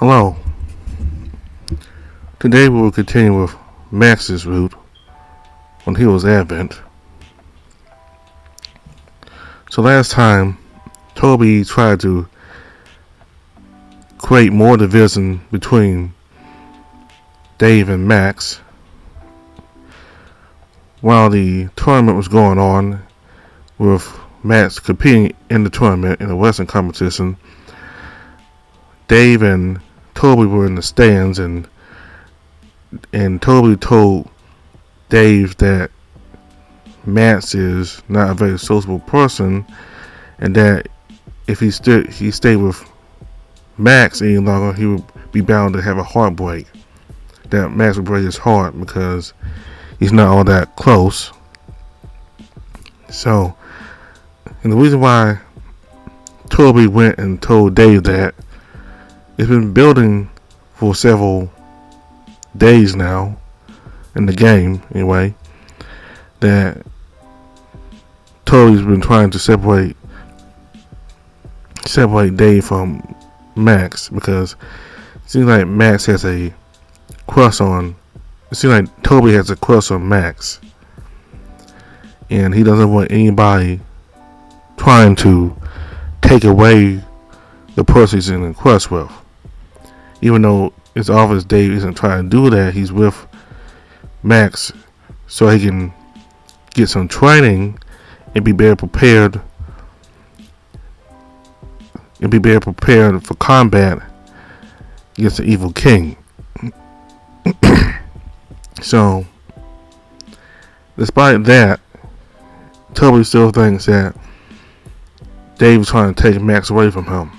Hello. Today we will continue with Max's route on Heroes Advent. So last time, Toby tried to create more division between Dave and Max. While the tournament was going on, with Max competing in the tournament in the Western competition, Dave and Toby were in the stands, and Toby told Dave that Max is not a very sociable person, and that if he stayed with Max any longer, he would be bound to have a heartbreak. That Max would break his heart because he's not all that close. So, and the reason why Toby went and told Dave that, it's been building for several days now, in the game anyway, that Toby's been trying to separate Dave from Max, because it seems like Max has a crush on, it seems like Toby has a crush on Max, and he doesn't want anybody trying to take away the person he's in a crush with. Even though it's obvious Dave isn't trying to do that, he's with Max so he can get some training and be better prepared for combat against the evil king. So, despite that, Toby still thinks that Dave's trying to take Max away from him.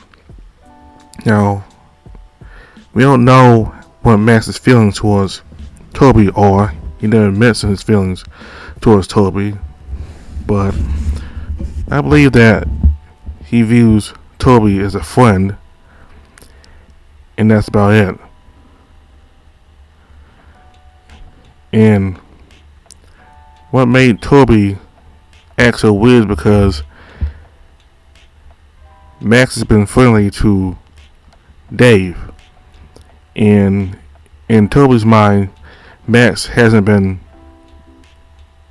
Now, we don't know what Max's feelings towards Toby are. He never mentioned his feelings towards Toby, but I believe that he views Toby as a friend, and that's about it. And what made Toby act so weird, because Max has been friendly to Dave, and in Toby's mind, Max hasn't been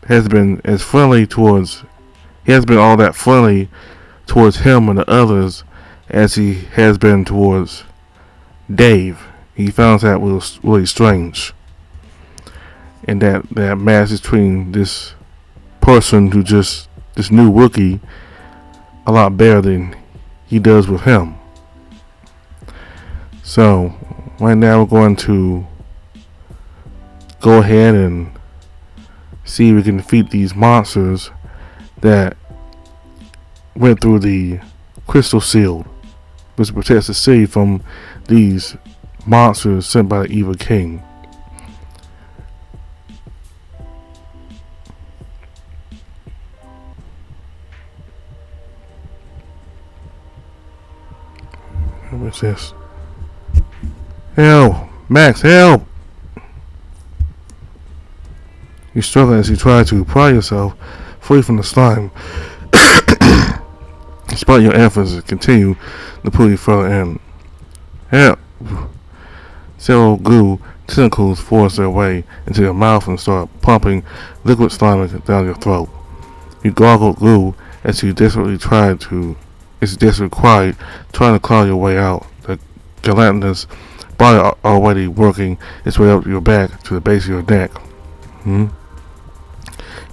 as friendly towards, he hasn't been all that friendly towards him and the others as he has been towards Dave. He found that was really strange, and that Max is treating this person who just, this new rookie, a lot better than he does with him. So right now we're going to go ahead and see if we can defeat these monsters that went through the crystal shield, which protects the city from these monsters sent by the evil king. What's this? Help! Max, help! You're struggling as you try to pry yourself free from the slime. Despite your efforts to continue to pull you further in. Help! Several goo tentacles force their way into your mouth and start pumping liquid slime down your throat. You gargle goo as you desperately trying to claw your way out. The gelatinous body already working its way up your back to the base of your neck. It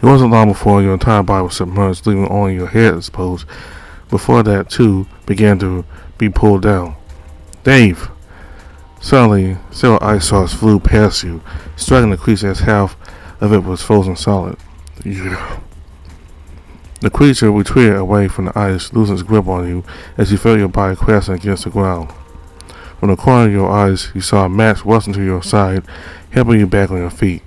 wasn't long before your entire body was submerged, leaving only your head exposed. Before that, too, began to be pulled down. Dave! Suddenly, several ice shards flew past you, striking the creature as half of it was frozen solid. The creature retreated away from the ice, losing its grip on you as you felt your body crashing against the ground. From the corner of your eyes, you saw Max rushing to your side, helping you back on your feet.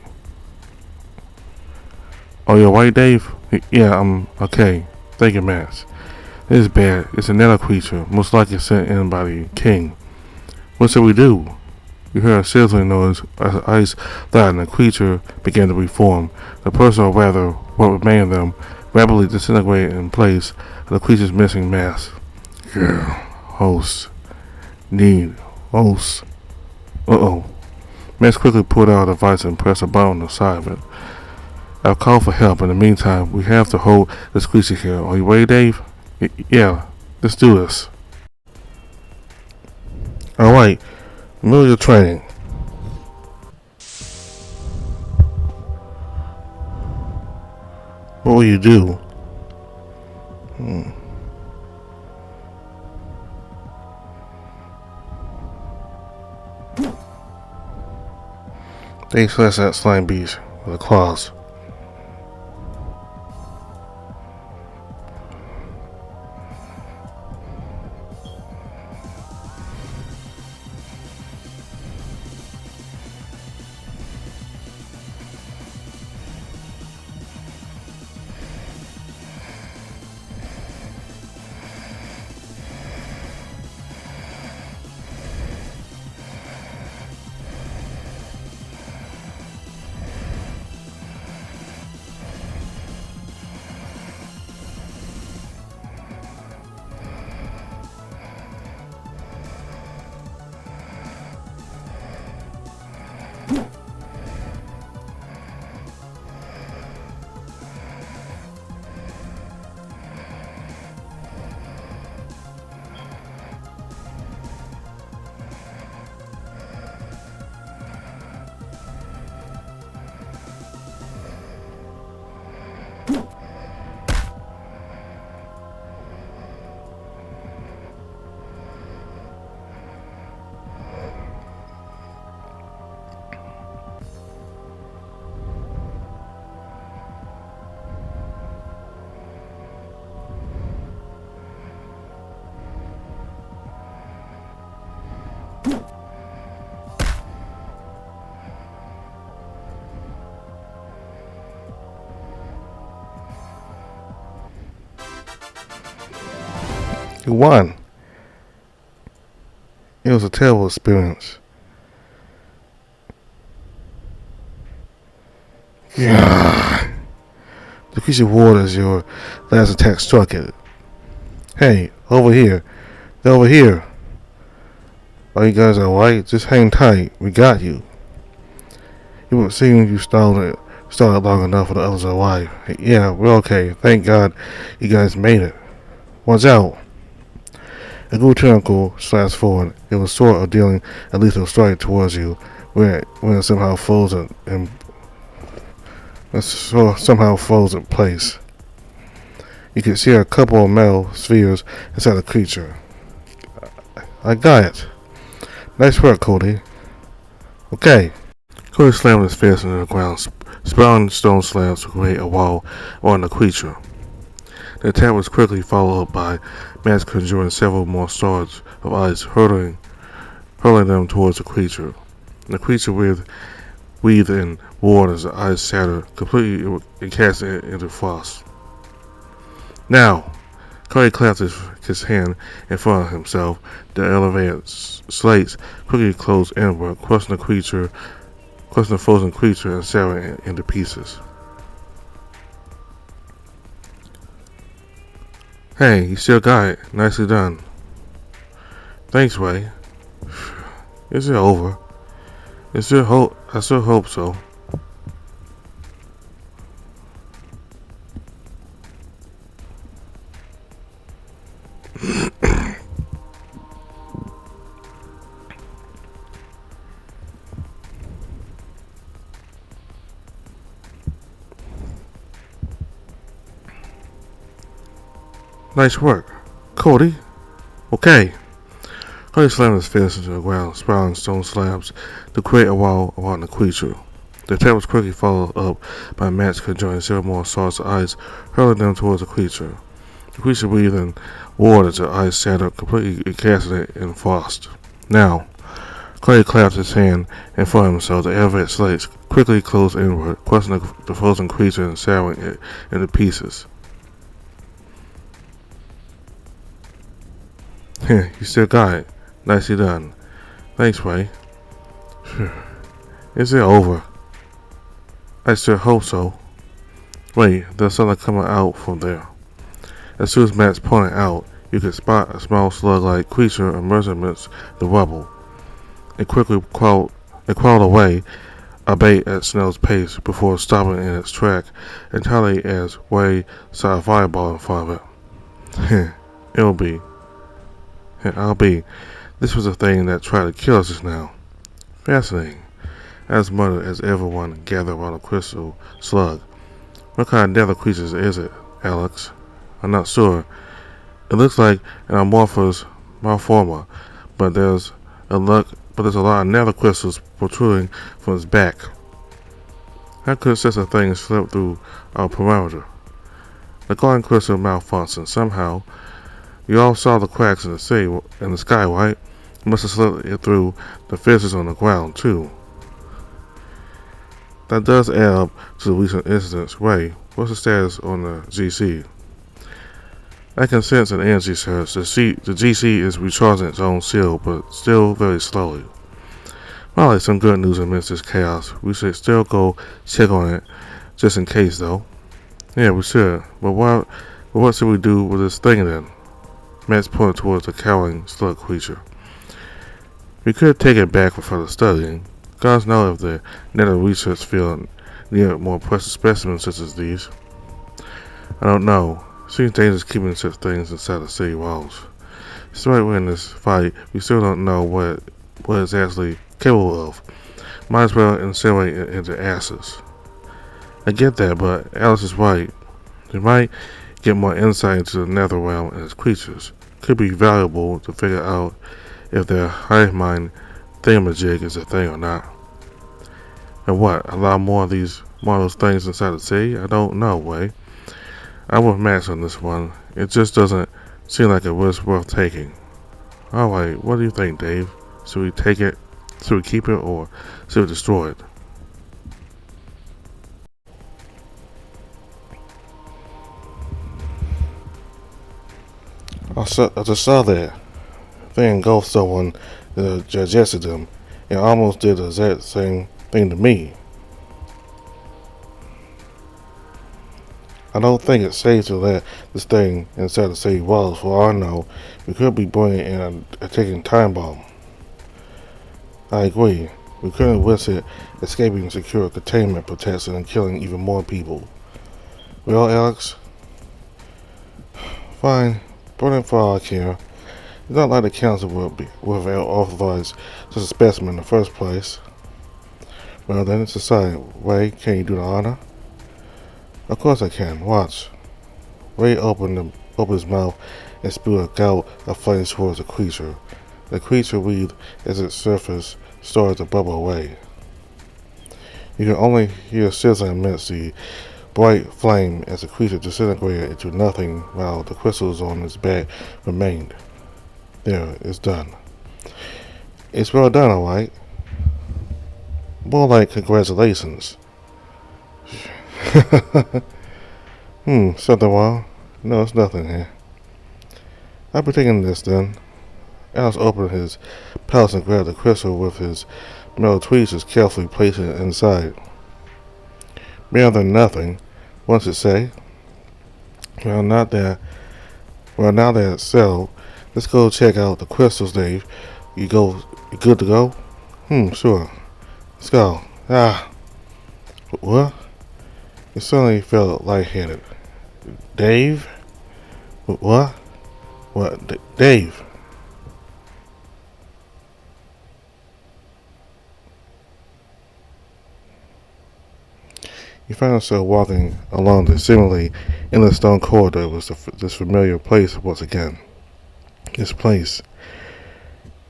Oh, you're right, Dave? Yeah, I'm okay. Thank you, Max. It is bad. It's another creature, most likely sent in by the king. What shall we do? You heard a sizzling noise as the ice flattened and the creature began to reform. The person, or rather, what remained of them, rapidly disintegrated in place of the creature's missing mass. Hosts need Most. Uh-oh. Max quickly pulled out a device and pressed a button on the side of it. I'll call for help. In the meantime, we have to hold this creature here. Are you ready, Dave? Yeah, let's do this. Alright, middle of your training. What will you do? They slash that slime beast with the claws. You won. It was a terrible experience. Yeah. The creature ward as your last attack struck it. Hey, over here. They're over here. Are you guys alright? Just hang tight. We got you. It would seem you started long enough for the others alive. Hey, yeah, we're okay. Thank God you guys made it. Watch out. A good tentacle slashed forward. It was sort of dealing a lethal strike towards you when it somehow froze in place. You could see a couple of metal spheres inside the creature. I got it. Nice work, Cody. Okay. Cody slammed his fist into the ground, sprawling stone slabs to create a wall around the creature. The attack was quickly followed up by Max conjuring several more swords of ice, hurling them towards the creature. The creature wreathed in water as the ice shattered, completely casting it into frost. Now, Cody clapped his hand in front of himself. The elevated slates quickly closed inward, crushing the frozen creature and severing it into pieces. Hey, you still got it. Nicely done. Thanks, Ray. Is it over? I still hope so. Nice work. Cody? Okay. Cody slammed his fist into the ground, sprawling stone slabs to create a wall around the creature. The attack was quickly followed up by Max conjuring several more swords of ice, hurling them towards the creature. The creature breathed in water as the ice shattered, completely casting it in frost. Now, Cody clapped his hand in front of himself. The elevated slates quickly closed inward, crushing the frozen creature and severing it into pieces. You still got it. Nicely done. Thanks, Ray. Is it over? I still hope so. Wait, there's something coming out from there. As soon as Max pointed out, you could spot a small slug-like creature emerging amidst the rubble. It crawled away, a bait at snail's pace, before stopping in its track entirely as Way saw a fireball in front of it. It'll be. I'll be. This was a thing that tried to kill us just now. Fascinating. As muttered as everyone gathered around the crystal slug. What kind of nether creature is it, Alex? I'm not sure. It looks like an amorphous malformer, but there's a lot of nether crystals protruding from its back. How could such a thing slip through our perimeter? The guarding crystal malfunctioned somehow. You all saw the cracks in the sky, right? It must have slipped it through the fissures on the ground too. That does add up to the recent incidents. Ray, what's the status on the GC? I can sense an energy surge. The GC is recharging its own shield, but still very slowly. Probably some good news amidst this chaos. We should still go check on it, just in case, though. Yeah, we should. But what should we do with this thing then? Max pointed towards the cowering slug creature. We could take it back for further studying. Gods know if the nether research field needed more precious specimens such as these. I don't know. Seems dangerous keeping such things inside the city walls. Despite winning this fight, we still don't know what it's actually capable of. Might as well incinerate it into ashes. I get that, but Alice is right. We might get more insight into the nether realm and its creatures. Could be valuable to figure out if their hive mind thingamajig is a thing or not. And what? Allow more of those things inside the city? I don't know, Way. I'm with Max on this one. It just doesn't seem like a risk worth taking. Alright, what do you think, Dave? Should we take it? Should we keep it, or should we destroy it? I just saw that thing engulf someone that digested them, and almost did the exact same thing to me. I don't think it's safe to let this thing inside the city walls. For all I know, we could be bringing in a ticking time bomb. I agree. We couldn't risk it escaping secure containment protection and killing even more people. Well, Alex? Fine. Burn it for all I care. It's not like the council would have authorized such a specimen in the first place. Well, then it's decided. Ray, can you do the honor? Of course I can. Watch. Ray opened his mouth and spewed a gout of flame towards the creature. The creature writhed as its surface started to bubble away. You can only hear sizzling amidst the bright flame as the creature disintegrated into nothing while the crystals on its back remained. There, it's done. It's well done, alright? More like congratulations. Something wrong? No, it's nothing here. I'll be taking this then. Alice opened his pouch and grabbed the crystal with his metal tweezers, carefully placing it inside. Better than nothing, one should say. Well, now that it's settled, let's go check out the crystals, Dave. You good to go? Sure. Let's go. What? It suddenly felt lightheaded. Dave? What? What? Dave? You found yourself walking along the seemingly endless stone corridor was this familiar place once again. This place.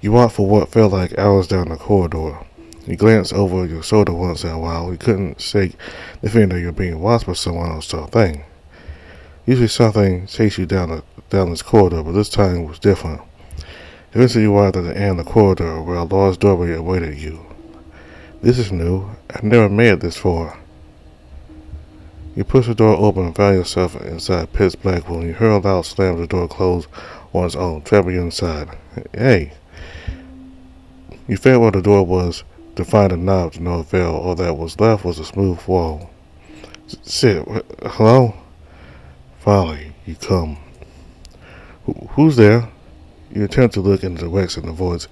You walked for what felt like hours down the corridor. You glanced over your shoulder once in a while. You couldn't shake the feeling that you're being watched by someone else or thing. Usually something chased you down this corridor, but this time was different. Eventually you arrived at the end of the corridor where a large doorway awaited you. This is new. I've never made it this far. You pushed the door open and found yourself inside a pitch black room. You heard a loud slam of the door closed on its own, trapping you inside. Hey! You felt where the door was to find a knob to no avail. All that was left was a smooth wall. Shit, hello? Finally, you come. Who's there? You attempt to look in the direction the voice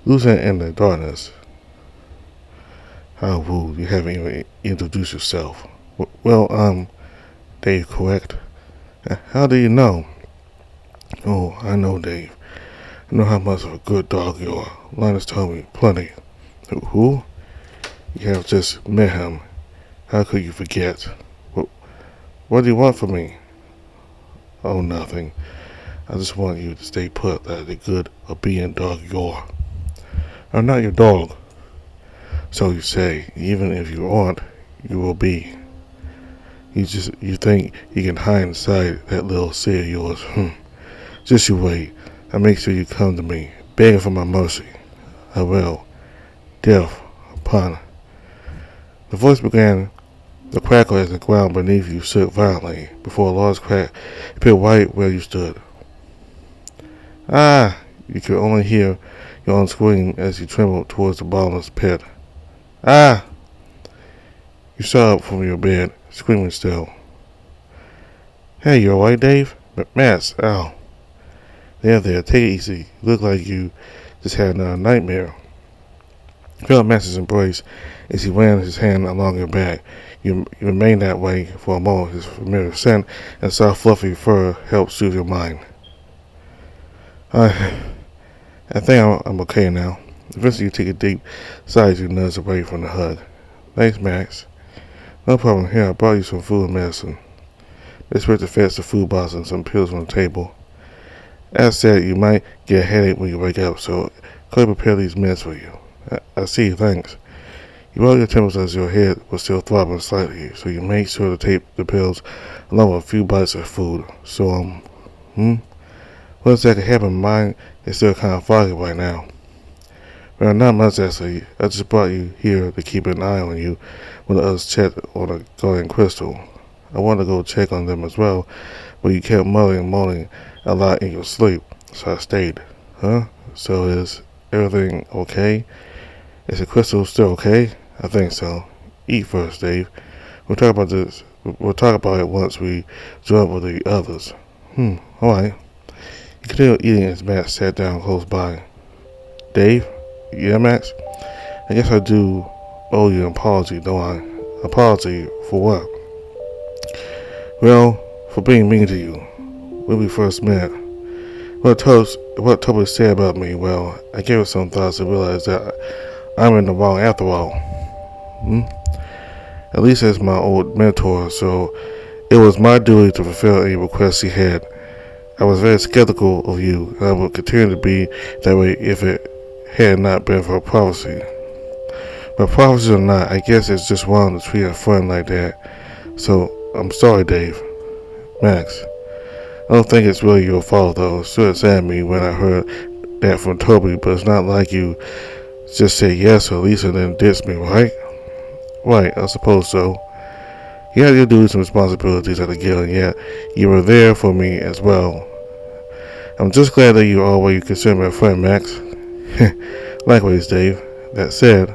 losing in the darkness. How rude, you haven't even introduced yourself. Well, Dave, correct? How do you know? Oh, I know, Dave. I know how much of a good dog you are. Linus told me plenty. Who? You have just met him. How could you forget? What do you want from me? Oh, nothing. I just want you to stay put like the good, obedient dog you are. I'm not your dog. So you say. Even if you aren't, you will be. You think you can hide inside that little sea of yours. Just you wait. I'll make sure you come to me, begging for my mercy. I will. Death upon. The voice began to crackle as the ground beneath you shook violently. Before a large crack appeared right where you stood. Ah! You could only hear your own scream as you trembled towards the bottomless pit. Ah! You shot up from your bed, screaming still. Hey, you alright, Dave? Max, ow. There, take it easy. You look like you just had a nightmare. You felt Max's embrace as he ran his hand along your back. You remained that way for a moment. His familiar scent and soft fluffy fur helped soothe your mind. I think I'm okay now. Eventually you take a deep sigh as you nudge away from the hug. Thanks, Max. No problem. Here, I brought you some food and medicine. Miss Richard fetched the food box and some pills on the table. As said, you might get a headache when you wake up, so Clay prepared these meds for you. I see, thanks. You brought your temples as your head was still throbbing slightly, so you made sure to take the pills along with a few bites of food. So, what exactly happened? Mine is still kind of foggy right now. Well, not much actually. I just brought you here to keep an eye on you when the others checked on the Guardian Crystal. I wanted to go check on them as well, but you kept moaning a lot in your sleep, so I stayed. Huh? So is everything okay? Is the crystal still okay? I think so. Eat first, Dave. We'll talk about this. We'll talk about it once we join with the others. Alright. He continued eating as Max sat down close by. Dave? Yeah, Max? I guess I do owe you an apology, don't I? Apology for what? Well, for being mean to you. When we first met. What Toby said about me, well, I gave it some thoughts and realized that I'm in the wrong after all. At least as my old mentor, so it was my duty to fulfill any requests he had. I was very skeptical of you, and I would continue to be that way if it had not been for prophecy. But prophecy or not, I guess it's just wrong to treat a friend like that. So, I'm sorry, Dave. Max, I don't think it's really your fault, though. It sort of saddened me when I heard that from Toby, but it's not like you just said yes or Lisa and then ditched me, right? Right, I suppose so. You had your duties and responsibilities at the guild, and yet you were there for me as well. I'm just glad that you are what you consider my friend, Max. Likewise, Dave. That said,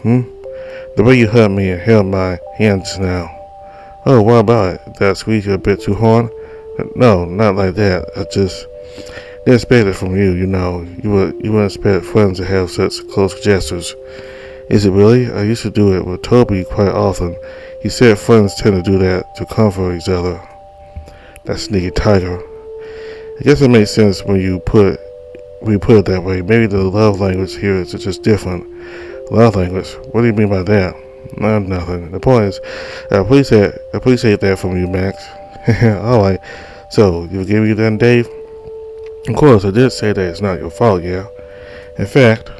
the way you hugged me and held my hand just now. Oh, what about it? Did I squeeze you a bit too hard? No, not like that. I just didn't expect it from you, you know. You wouldn't expect friends to have such close gestures. Is it really? I used to do it with Toby quite often. He said friends tend to do that to comfort each other. That sneaky tiger. I guess it makes sense when you put it that way. Maybe the love language here is just different. Love language? What do you mean by that? Nothing. The point is, I appreciate that from you, Max. Alright. So, you forgive me then, Dave? Of course, I did say that it's not your fault, yeah. In fact,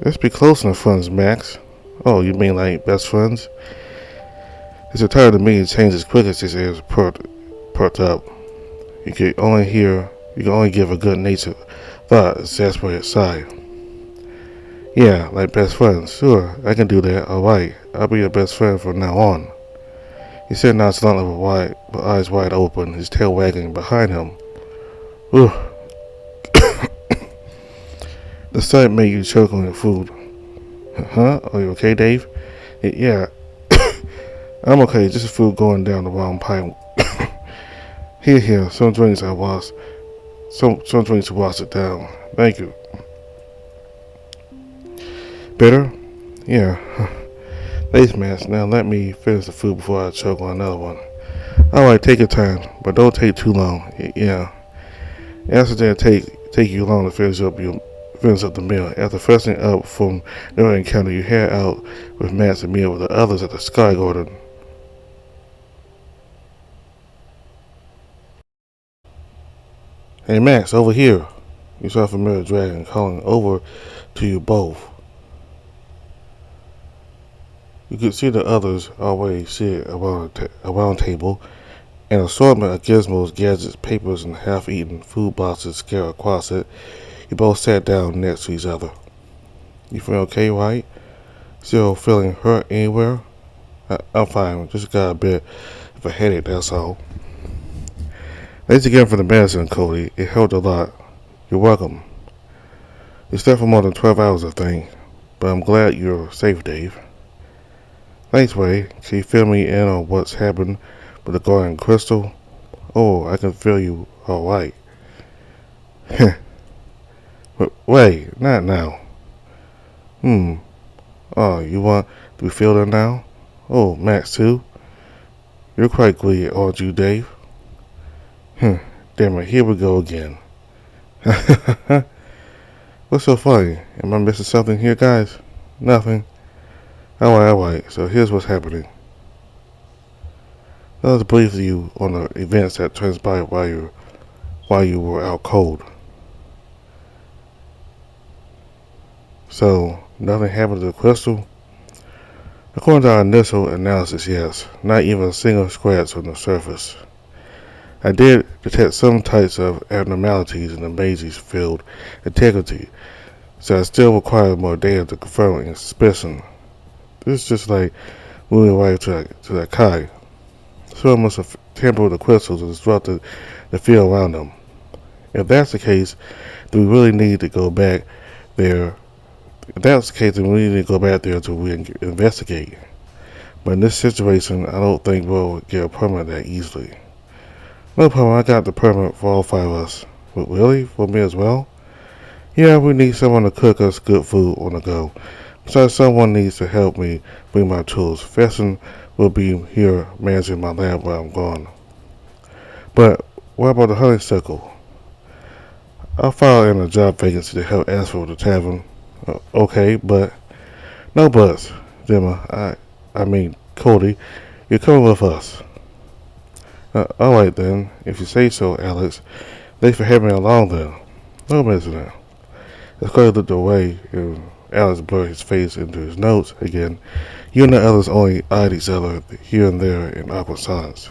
let's be close enough friends, Max. Oh, you mean like best friends? It's entirely to me to change as quick as his ears perked up. You can only give a good natured thought exasperated sigh. Yeah, like best friends. Sure, I can do that. Alright, I'll be your best friend from now on. He said nonchalantly with eyes wide open, his tail wagging behind him. Ugh. The sight made you choke on your food. Huh? Are you okay, Dave? Yeah, I'm okay. Just food going down the wrong pipe. Here. Some drinks I wash. Some drinks to wash it down. Thank you. Better? Yeah. Thanks, Max. Now let me finish the food before I choke on another one. Alright, take your time, but don't take too long. Yeah. After that, take you long to finish up the meal. After freshening up from their encounter, you head out with Max and meet with the others at the Sky Garden. Hey Max, over here. You saw a familiar dragon calling over to you both. You could see the others already sit around a round table. An assortment of gizmos, gadgets, papers, and half-eaten food boxes scattered across it. You both sat down next to each other. You feel okay, right? Still feeling hurt anywhere? I'm fine. Just got a bit of a headache, that's all. Thanks again for the medicine, Cody. It helped a lot. You're welcome. You slept for more than 12 hours, I think. But I'm glad you're safe, Dave. Thanks, Ray. Can you fill me in on what's happened with the Guardian Crystal? Oh, I can feel you alright. Wait, not now. Oh, you want to be filled in now? Oh, Max too? You're quite greedy, aren't you, Dave? Damn it, here we go again. What's so funny? Am I missing something here, guys? Nothing. Alright, so here's what's happening. Let's brief you on the events that transpired while you were out cold. So, nothing happened to the crystal? According to our initial analysis, yes. Not even a single scratch on the surface. I did detect some types of abnormalities in the Maisie's field integrity, so I still require more data to confirm any suspicion. This is just like moving right to that Kai. Someone must have tampered with the crystals and disrupted the field around them. If that's the case, then we really need to go back there. If that's the case, then we need to go back there to investigate. But in this situation, I don't think we'll get a permit that easily. No problem, I got the permit for all 5 of us. But really? For me as well? Yeah, we need someone to cook us good food on the go. Besides, someone needs to help me bring my tools. Fesson will be here managing my lab while I'm gone. But what about the honeysuckle? I'll file in a job vacancy to help Asphalt the tavern. Okay, but no buts, Gemma. I mean, Cody, you're coming with us. Alright then, if you say so, Alex. Thanks for having me along then. No mention. As Cody looked away and Alex blurred his face into his notes again, you and the others only eyed each other here and there in awkward silence.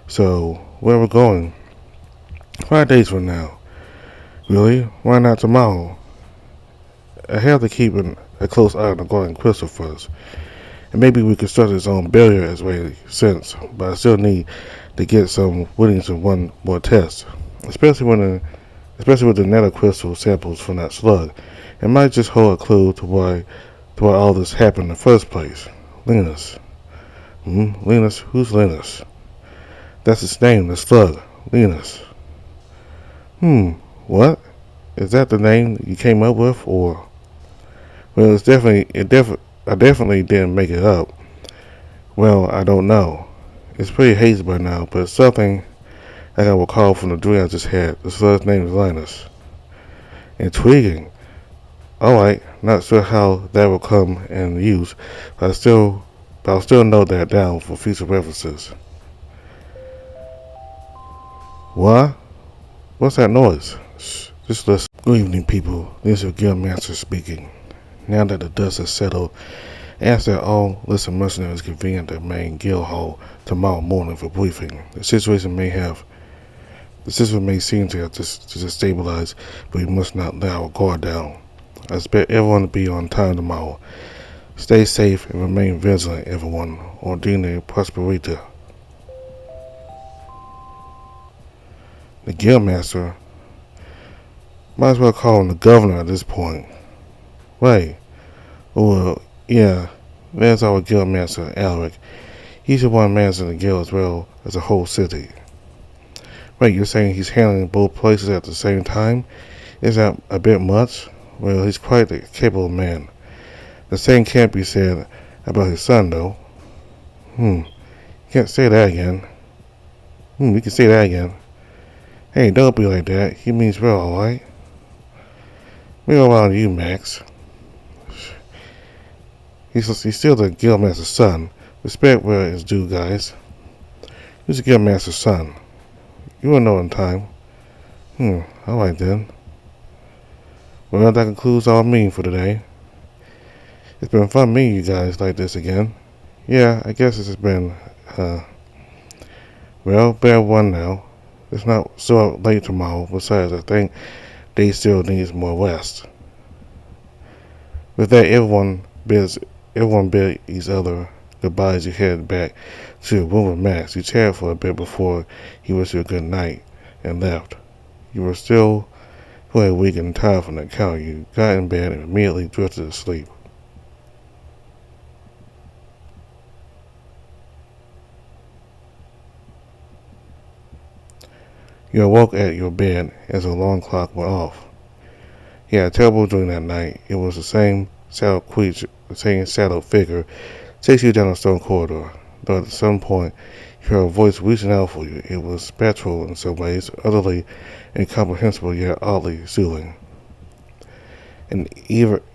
So, where we're going? 5 days from now. Really? Why not tomorrow? I have to keep a close eye on the Guardian Crystal first. And maybe we could start its own barrier as way sense, but I still need to get some winnings in one more test. Especially with the nether crystal samples from that slug. It might just hold a clue to why all this happened in the first place. Linus. Linus? Who's Linus? That's his name, the slug. Linus. What? Is that the name you came up with, or? Well, I definitely didn't make it up. Well, I don't know. It's pretty hazy by now, but it's something I can recall from the dream I just had. The slug's name is Linus. Intriguing. Alright, not sure how that will come in use, but I'll still note that down for future references. What? What's that noise? Shh, just listen. Good evening, people. This is your Guildmaster speaking. Now that the dust has settled, ask that all listen mercenaries convene at the main guild hall tomorrow morning for briefing. The situation may seem to have just stabilized, but we must not let our guard down. I expect everyone to be on time tomorrow. Stay safe and remain vigilant, everyone. Ordine Prosperita. The guildmaster? Might as well call him the governor at this point. Wait. Well, yeah, there's our guildmaster, Alaric. He's the one managing the guild as well as the whole city. Wait, you're saying he's handling both places at the same time? Is that a bit much? Well, he's quite a capable man. The same can't be said about his son, though. You can't say that again. You can say that again. Hey, don't be like that. He means well, alright? We're around you, Max. He's still the guildmaster's son. Respect where it's due, guys. He's the guildmaster's son. You will know in time. Alright then. Well, that concludes our meeting for today. It's been fun meeting you guys like this again. Yeah, I guess it's been, well, bear one now. It's not so late tomorrow. Besides, I think they still needs more rest. With that, everyone bid each other goodbye as you head back to your room with Max. You chatted for a bit before he wished you a good night and left. You were still feeling weak and tired from the encounter. You got in bed and immediately drifted to sleep. You awoke at your bed as the alarm clock went off. You had a terrible dream that night. It was the same shadow creature, the same shadow figure chasing you down a stone corridor. Though at some point you heard a voice reaching out for you. It was spectral in some ways, utterly incomprehensible yet oddly soothing. And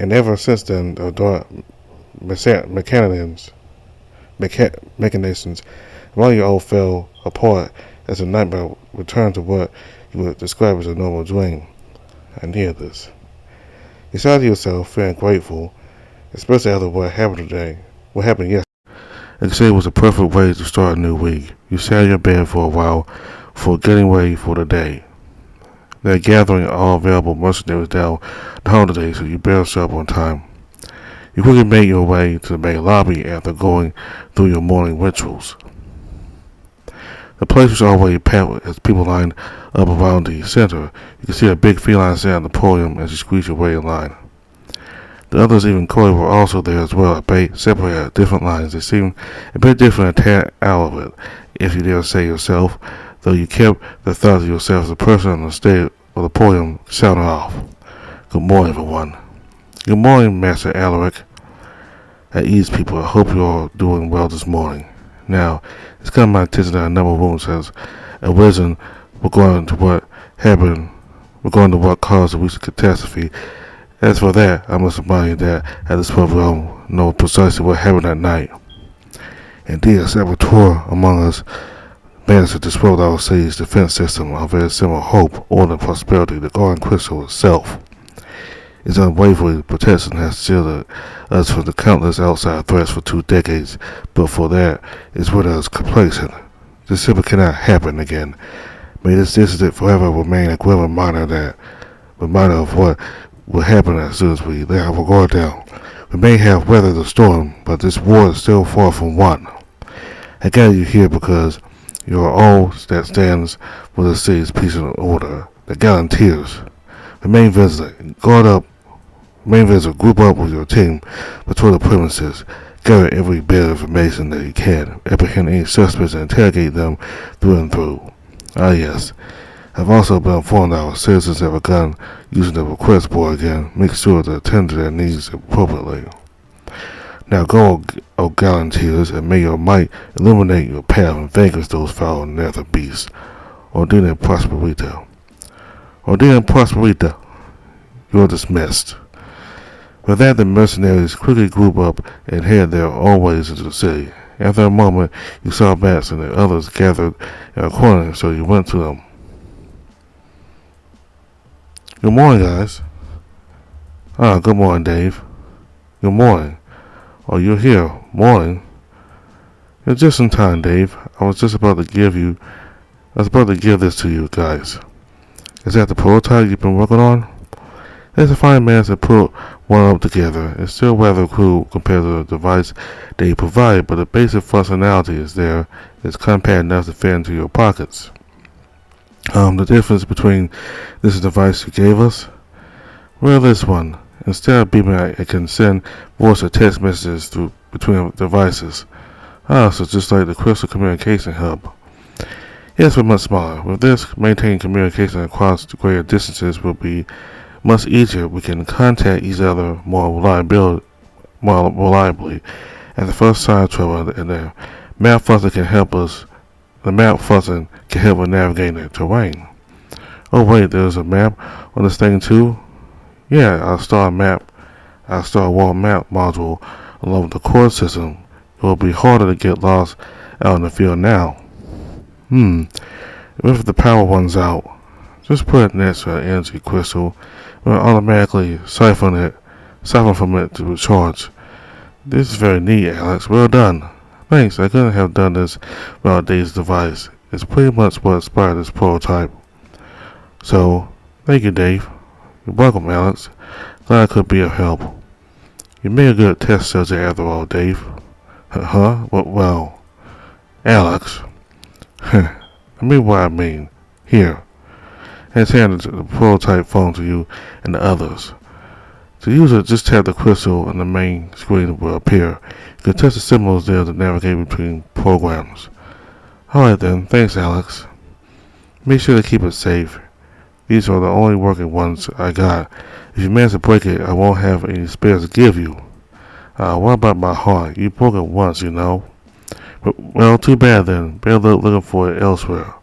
ever since then, the dark mechanisms around you all fell apart as the nightmare returned to what you would describe as a normal dream. I knew this. You sighed to yourself, feeling grateful, especially after what happened yesterday. Like I said, it was a perfect way to start a new week. You sat in your bed for a while before getting ready for the day. They're gathering all available mercenaries down the hall today, so you better show up on time. You quickly made your way to the main lobby after going through your morning rituals. The place was already packed as people lined up around the center. You could see a big feline stand on the podium as you squeezed your way in line. The others, even Corey, were also there as well, separated at different lines. They seemed a bit different and tad out of it, if you dare say yourself, though you kept the thought to yourself as the person on the stage or the podium shouting off. Good morning, everyone. Good morning, Master Alaric. At ease, people. I hope you're all doing well this morning. Now, it's come to my attention that a number of rooms has arisen regarding to what caused the recent catastrophe. As for that, I must remind you that at this point we all know precisely what happened that night. Indeed, a saboteur among us managed to disrupt our city's defense system, our very symbol of hope, order, and prosperity. The Golden Crystal itself. Its unwavering protection has shielded us from the countless outside threats for 2 decades, but for that, it's rendered us complacent. This simply cannot happen again. May this incident forever remain a grim reminder of what will happen as soon as we let our guard down. We may have weathered the storm, but this war is still far from won. I gather you here because you are all that stands for the city's peace and order. The Gallanters. Remain vigilant. Guard up. Remain vigilant. Group up with your team patrol the premises. Gather every bit of information that you can. Apprehend any suspects and interrogate them through and through. Ah, yes. I've also been informed that our citizens have begun using the request board again. Make sure to attend to their needs appropriately. Now go, O Gallanters, and may your might illuminate your path and vanquish those foul nether beasts. Ordina Prosperita. Ordina Prosperita. You are dismissed. With that, the mercenaries quickly group up and head their own ways into the city. After a moment, you saw Max and the others gathered in a corner, so you went to them. Good morning, guys. Good morning, Dave. Good morning. Oh, you're here. Morning. You're just in time, Dave. I was about to give this to you guys. Is that the prototype you've been working on? It's a fine man to put one up together. It's still rather crude compared to the device they provide, but the basic functionality is there. It's compact enough to fit into your pockets. The difference between this device you gave us? Well, this one. Instead of beeping, I can send voice or text messages through between devices. So just like the Crystal Communication Hub. Yes, but much smaller. With this, maintaining communication across greater distances will be much easier. We can contact each other more reliably at the first sign of trouble, and the map function can help us. The map function can help us navigate the terrain. Oh wait, there's a map on this thing too? Yeah, I'll start a world map module along with the core system. It will be harder to get lost out in the field now. If the power runs out, just put it next to an energy crystal. We'll automatically siphon from it to recharge. This is very neat, Alex. Well done. Thanks, I couldn't have done this without Dave's device. It's pretty much what inspired this prototype. So, thank you, Dave. You're welcome, Alex. Glad I could be of help. You made a good test subject after all, Dave. Huh? Well, Alex. I mean what I mean. Here. Let's hand the prototype phone to you and the others. To use it, just tap the crystal and the main screen will appear. You can touch the symbols there to navigate between programs. Alright then, thanks Alex. Make sure to keep it safe. These are the only working ones I got. If you manage to break it, I won't have any spares to give you. What about my heart? You broke it once, you know. Well, too bad then. Better looking for it elsewhere.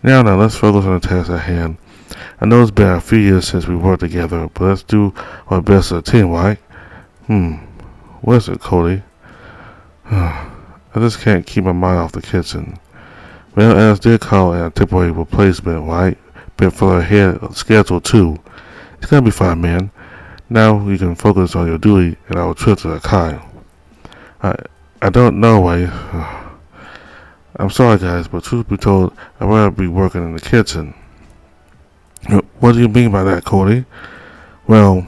Now, let's focus on the task at hand. I know it's been a few years since we worked together, but let's do our best as a team, right? Where's it, Cody? I just can't keep my mind off the kitchen. Well, as did call a temporary replacement, right? Been further ahead of schedule too. It's gonna be fine, man. Now you can focus on your duty and our trip to the Kai. I don't know why. I'm sorry, guys, but truth be told, I'd rather be working in the kitchen. What do you mean by that, Cody? Well,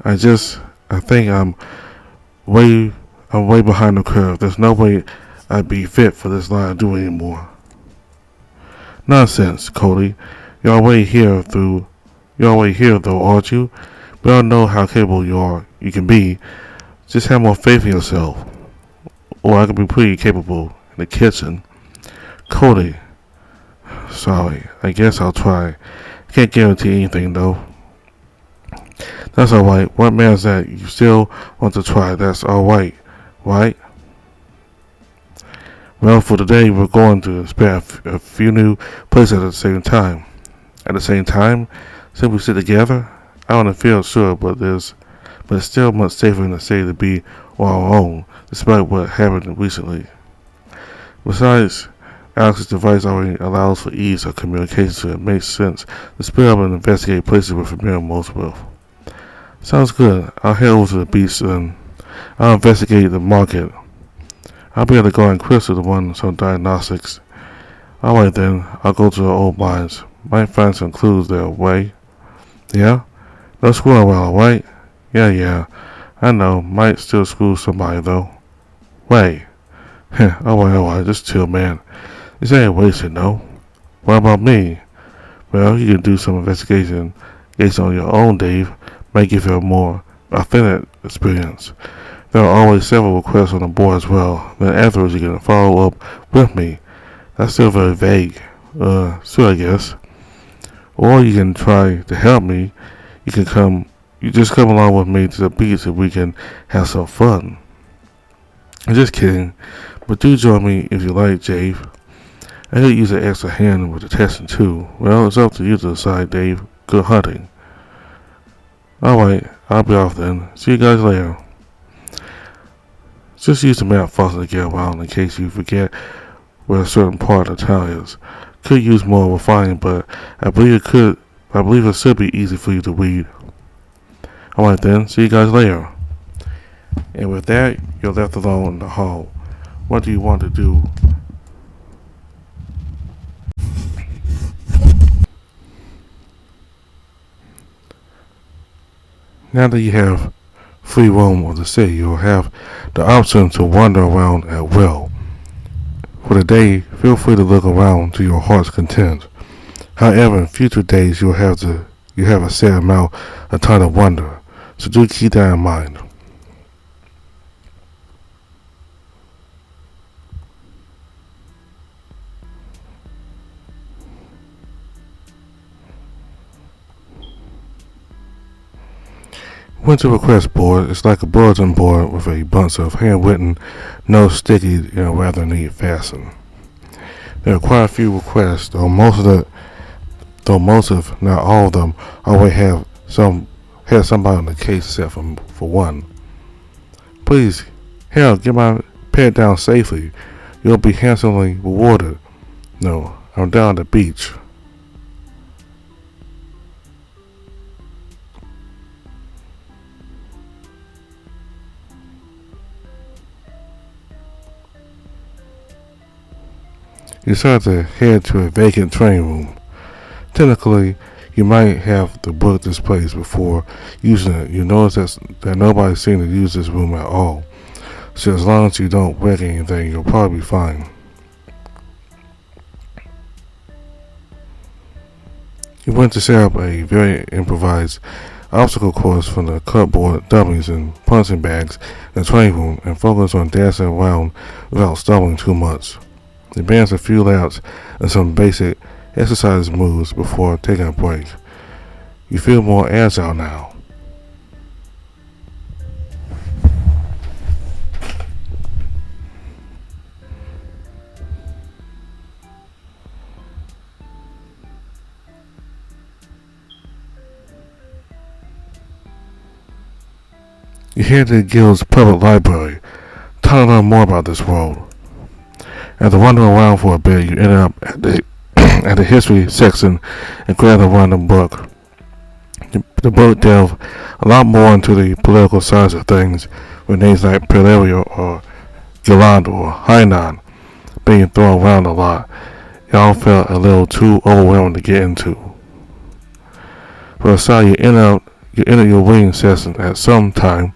I think I'm way behind the curve. There's no way I'd be fit for this line of duty anymore. Nonsense, Cody. You're already here though, aren't you? We all know how capable you can be. Just have more faith in yourself. Or I can be pretty capable in the kitchen. Cody. Sorry, I guess I'll try. Can't guarantee anything though. That's alright. What matters that you still want to try. That's alright, right? Well, for today, we're going to inspect a few new places at the same time. At the same time, since we sit together, I don't feel sure, but it's still much safer in the city to be on our own, despite what happened recently. Besides, Alex's device already allows for ease of communication, so it makes sense to split up and investigate places we're familiar most with. Sounds good. I'll head over to the beach and I'll investigate the market. I'll be able to go and Crystal to run some diagnostics. Alright then, I'll go to the old mines. Might find some clues their way. Yeah? No screwing around, right? Yeah. I know. Might still screw somebody though. Wait. Alright, just chill, man. This ain't wasted, no. What about me? Well, you can do some investigation based on your own, Dave. Might give you a more authentic experience. There are always several requests on the board as well. Then afterwards you can follow up with me. That's still very vague. Sure, I guess. Or you can try to help me. You just come along with me to the beach and we can have some fun. I'm just kidding. But do join me if you like, Dave. I could use an extra hand with the testing too. Well, it's up to you to decide, Dave. Good hunting. Alright, I'll be off then. See you guys later. Just use the map function to get around in case you forget where a certain part of the town is. Could use more refining, but I believe it should be easy for you to read. Alright then, see you guys later. And with that, you're left alone in the hall. What do you want to do? Now that you have free roam of the city, you'll have the option to wander around at will. For the day, feel free to look around to your heart's content. However, in future days you have a set amount of time to wonder. So do keep that in mind. Winter request board is like a bulletin board with a bunch of handwritten, no sticky, rather neat fasten. There are quite a few requests, though most of, not all of them, always have somebody on the case except for one. Please, help get my pet down safely. You'll be handsomely rewarded. No, I'm down at the beach. You start to head to a vacant train room. Technically, you might have to book this place before using it. You notice that nobody seems to use this room at all. So as long as you don't wreck anything, you'll probably be fine. You went to set up a very improvised obstacle course from the cupboard dummies and punching bags in the train room and focus on dancing around without stumbling too much. Advance a few laps and some basic exercise moves before taking a break. You feel more agile now. You head to the Guild's public library, trying to learn more about this world. After wandering around for a bit, you ended up at the at the history section and grabbed a random book. The book delved a lot more into the political sides of things, with names like Pelerio or Giland or Hainan being thrown around a lot. It all felt a little too overwhelming to get into. But aside, you enter your reading session at some time.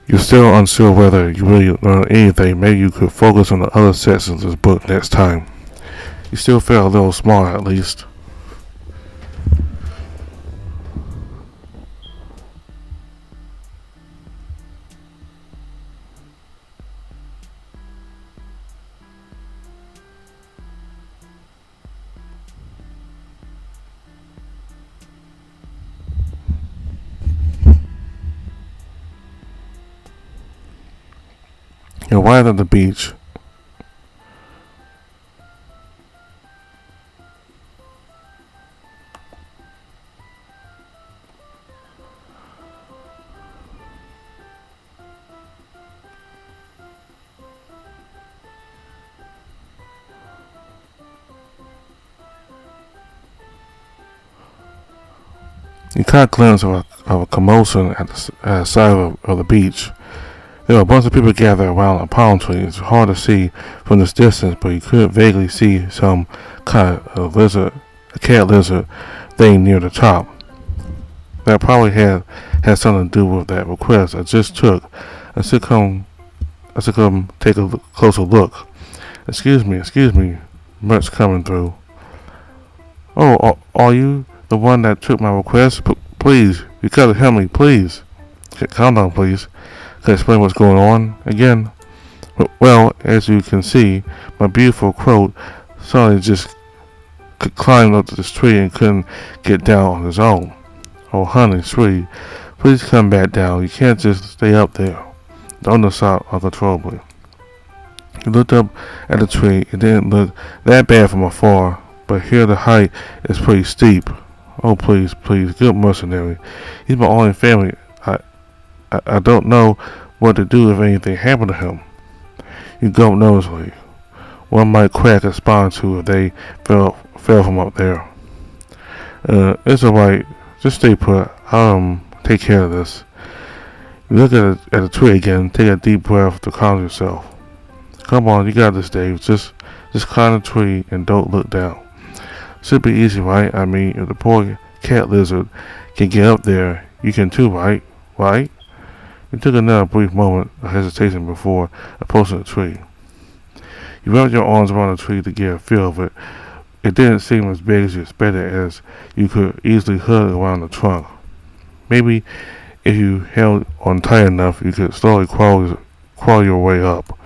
You're still unsure whether you really learned anything. Maybe you could focus on the other sections of the book next time. You still felt a little smaller at least. You're right at the beach. You caught a glimpse of a commotion at the side of the beach. There were a bunch of people gathered around a palm tree. It's hard to see from this distance, but you could vaguely see some kind of a cat lizard thing near the top. That probably had something to do with that request I just took. I should come take a closer look. Excuse me, Mert's coming through. Oh, are you the one that took my request? Please, you gotta help me, please. Calm down, please. Can I explain what's going on again? Well, as you can see, my beautiful croat suddenly just climbed up to this tree and couldn't get down on his own. Oh, honey, sweetie, please come back down. You can't just stay up there. The owner sobbed uncontrollably. He looked up at the tree. It didn't look that bad from afar, but here the height is pretty steep. Oh, please, good mercenary. He's my only family. I don't know what to do if anything happened to him. You go noisily. One might crack a spine or two if they fell from up there. It's alright. Just stay put. I'll take care of this. You look at the tree again. Take a deep breath to calm yourself. Come on, you got this, Dave. Just climb the tree and don't look down. Should be easy, right? I mean, if the poor cat lizard can get up there, you can too, right? Right? You took another brief moment of hesitation before approaching the tree. You wrapped your arms around the tree to get a feel of it, It didn't seem as big as you expected, as you could easily hug around the trunk. Maybe if you held on tight enough, you could slowly crawl your way up.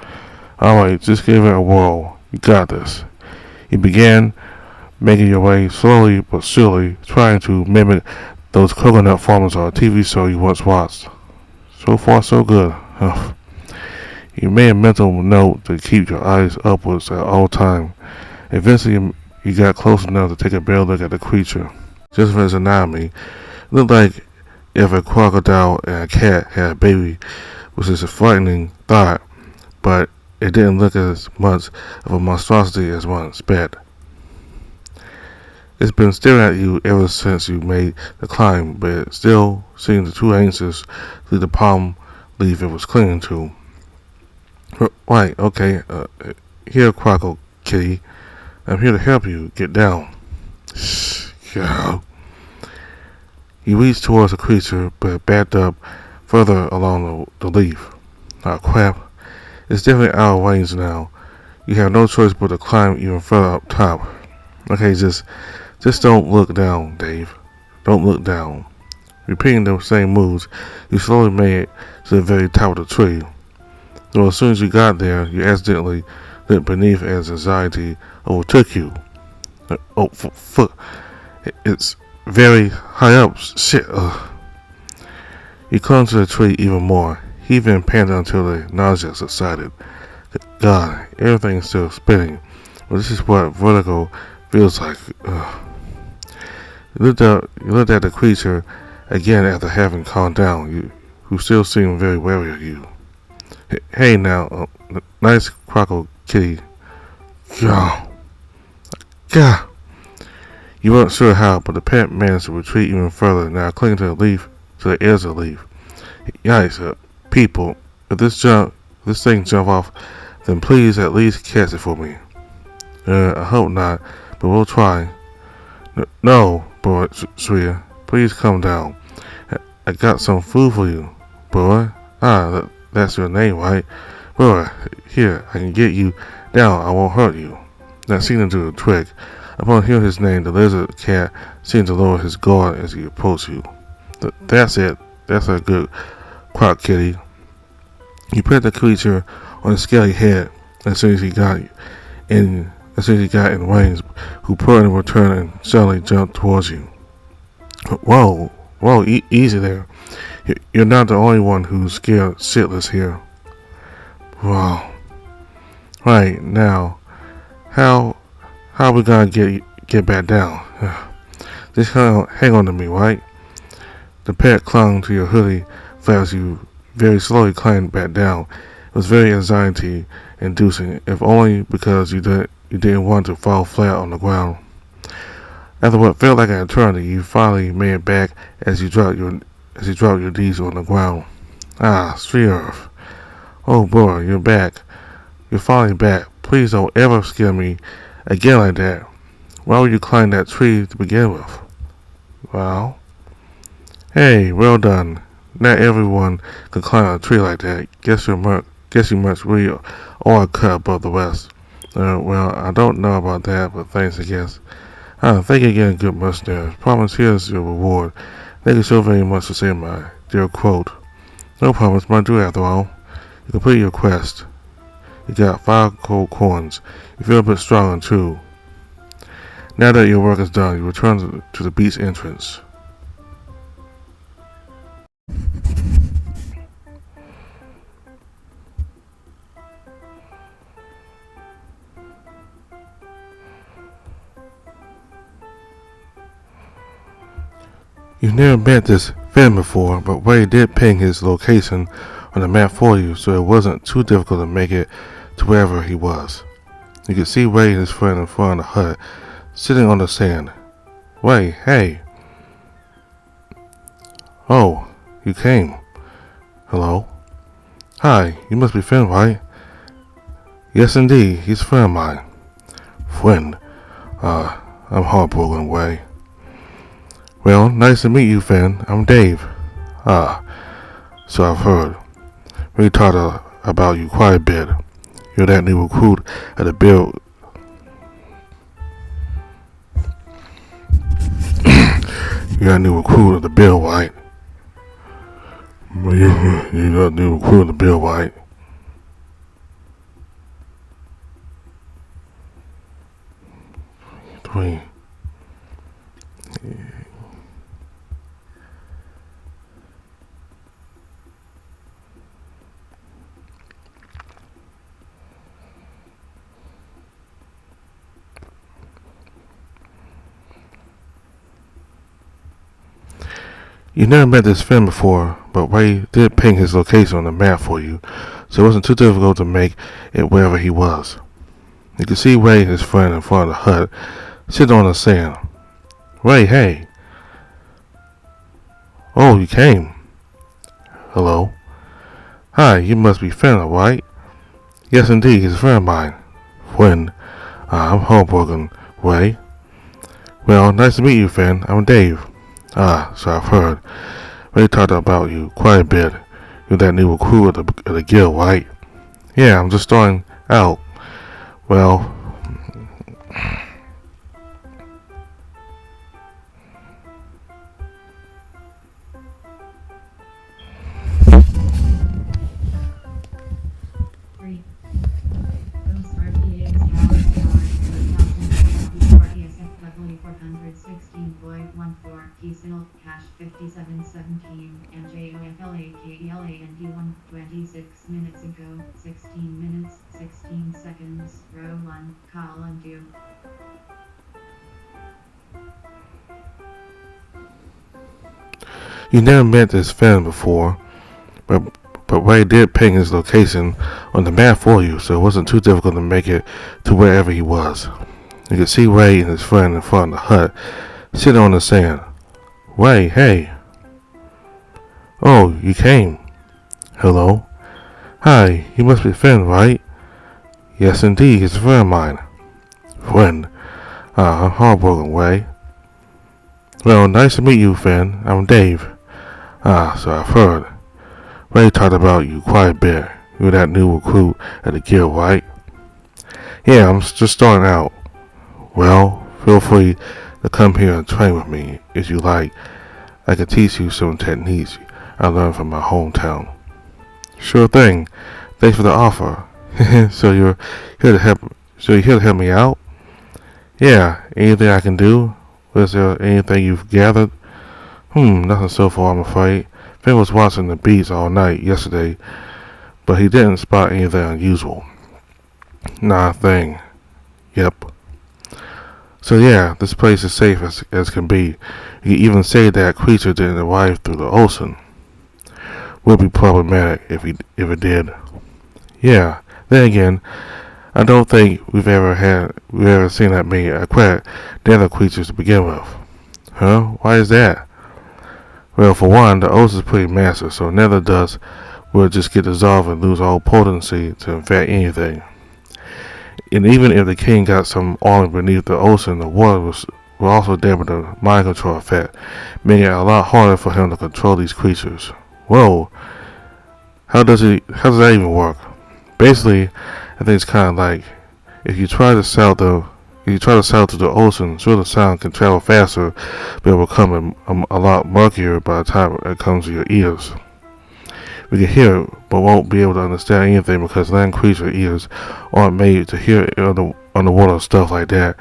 Alright, just give it a whirl. You got this. You began making your way slowly but surely, trying to mimic those coconut farmers on a TV show you once watched. So far, so good. You made a mental note to keep your eyes upwards at all times. Eventually, you got close enough to take a better look at the creature. Just from its anatomy, it looked like if a crocodile and a cat had a baby, which is a frightening thought, but it didn't look as much of a monstrosity as one expected. It's been staring at you ever since you made the climb, but it still seems too anxious to leave the palm leaf it was clinging to. Right, okay, here, Croco Kitty. I'm here to help you. Get down. Shh, go. You reached towards the creature, but it backed up further along the leaf. Ah, crap. It's definitely out of range now. You have no choice but to climb even further up top. Okay, just don't look down, Dave. Don't look down. Repeating the same moves, you slowly made it to the very top of the tree. Though as soon as you got there, you accidentally looked beneath as anxiety overtook you. It's very high up. Shit. You clung to the tree even more, heaving and panting until the nausea subsided. God, everything's still spinning. But this is what vertigo feels like. You looked at the creature again after having calmed down, who still seemed very wary of you. Hey now, nice Croco Kitty. God. You weren't sure how, but the pet managed to retreat even further, now clinging to the edge of the leaf. Yikes, people, if this thing jump off, then please at least catch it for me. I hope not, but we'll try. No, boy, Shreya, please come down. I got some food for you, boy. That's your name, right? Boy, here, I can get you down, I won't hurt you. That seemed to do the trick. Upon hearing his name, the lizard cat seemed to lower his guard as he approached you. That's it. That's a good Croc Kitty. You put the creature on his scaly head as soon as he got in range, who purred in return and suddenly jumped towards you. Whoa, easy there. You're not the only one who's scared shitless here. Wow. Right, now, how are we gonna get back down? Just hang on to me, right? The pet clung to your hoodie as you very slowly climbed back down. It was very anxiety-inducing, if only because you didn't want to fall flat on the ground. After what felt like an eternity, you finally made it back as you dropped your knees on the ground. Sweet Earth. Oh boy, you're back. You're finally back. Please don't ever scare me again like that. Why would you climb that tree to begin with? Well, hey, well done. Not everyone can climb a tree like that. Guess you must really are cut above the rest. Well, I don't know about that, but thanks, I guess. Thank you again, good mercenary. Promise, here's your reward. Thank you so very much for saying my dear quote. No promise, my due after all. You complete your quest. You got 5 gold coins. You feel a bit stronger too. Now that your work is done, you return to the beach entrance. You've never met this fan before, but Ray did ping his location on the map for you, so it wasn't too difficult to make it to wherever he was. You could see Ray and his friend in front of the hut, sitting on the sand. Ray, hey. Oh, you came. Hello? Hi, you must be Finn, right? Yes, indeed, he's a friend of mine. Friend? I'm heartbroken, Ray. Well, nice to meet you, Finn. I'm Dave. So I've heard. We talked about you quite a bit. You're that new recruit at the build. You're a new recruit of the Bill White. You're a new recruit of the Bill White. Three. You never met this friend before, but Ray did ping his location on the map for you, so it wasn't too difficult to make it wherever he was. You could see Ray and his friend in front of the hut, sitting on the sand. Ray, hey. Oh, you came. Hello. Hi, you must be Finn, right? Yes, indeed, he's a friend of mine. Finn. I'm heartbroken, Ray. Well, nice to meet you, Finn. I'm Dave. So I've heard. Ray talked about you quite a bit. You're that new recruit of the guild, right? Yeah, I'm just starting out. Well, Cash 5717 and JOFLAKELA and D1 26 minutes ago, 16 minutes, 16 seconds, row 1, column 2. you never met this Finn before, but Ray did ping his location on the map for you, so it wasn't too difficult to make it to wherever he was. You could see Ray and his friend in front of the hut, sitting on the sand. Ray, hey. Oh, you came. Hello. Hi, you must be Finn, right? Yes, indeed, he's a friend of mine. Friend. I'm heartbroken, Ray. Well, nice to meet you, Finn. I'm Dave. So I've heard. Ray talked about you quite a bit. You're that new recruit at the guild, right? Yeah, I'm just starting out. Well, feel free to come here and train with me if you like. I can teach you some techniques I learned from my hometown. Sure thing. Thanks for the offer. So you're here to help. So you're here to help me out? Yeah. Anything I can do? Was there anything you've gathered? Nothing so far, I'm afraid. Finn was watching the beach all night yesterday, but he didn't spot anything unusual. Not a thing. Yep. So yeah, this place is safe as can be. You can even say that creature didn't arrive through the ocean. Would be problematic if it did. Yeah. Then again, I don't think we've ever seen that many aquatic nether creatures to begin with. Huh? Why is that? Well, for one, the ocean is pretty massive, so nether dust will just get dissolved and lose all potency to infect anything. And even if the king got some army beneath the ocean, the water will also dampen the mind control effect, making it a lot harder for him to control these creatures. Whoa! How does that even work? Basically, I think it's kind of like if you try to sail through the ocean, sure the sound can travel faster, but it will become a lot murkier by the time it comes to your ears. We can hear it, but won't be able to understand anything because land creature ears aren't made to hear underwater stuff like that.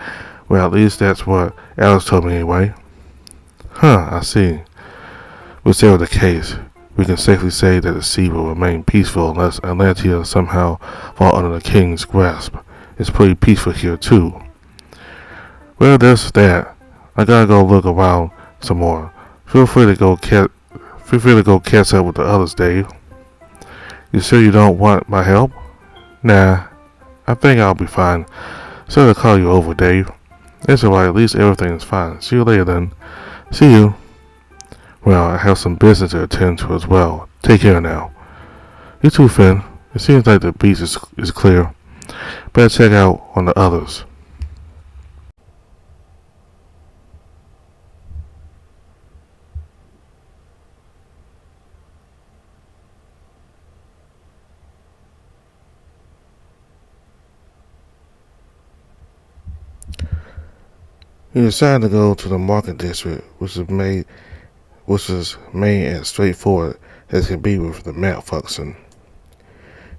Well, at least that's what Alice told me anyway. Huh, I see. We'll say with the case. We can safely say that the sea will remain peaceful unless Atlantia somehow fall under the king's grasp. It's pretty peaceful here too. Well, there's that. I gotta go look around some more. Feel free to go catch up with the others, Dave. You sure you don't want my help? Nah, I think I'll be fine. Sorry to call you over, Dave. It's alright, at least everything is fine. See you later then. See you. Well, I have some business to attend to as well. Take care now. You too, Finn. It seems like the beach is clear. Better check out on the others. He decided to go to the market district, which is made as straightforward as can be with the map function.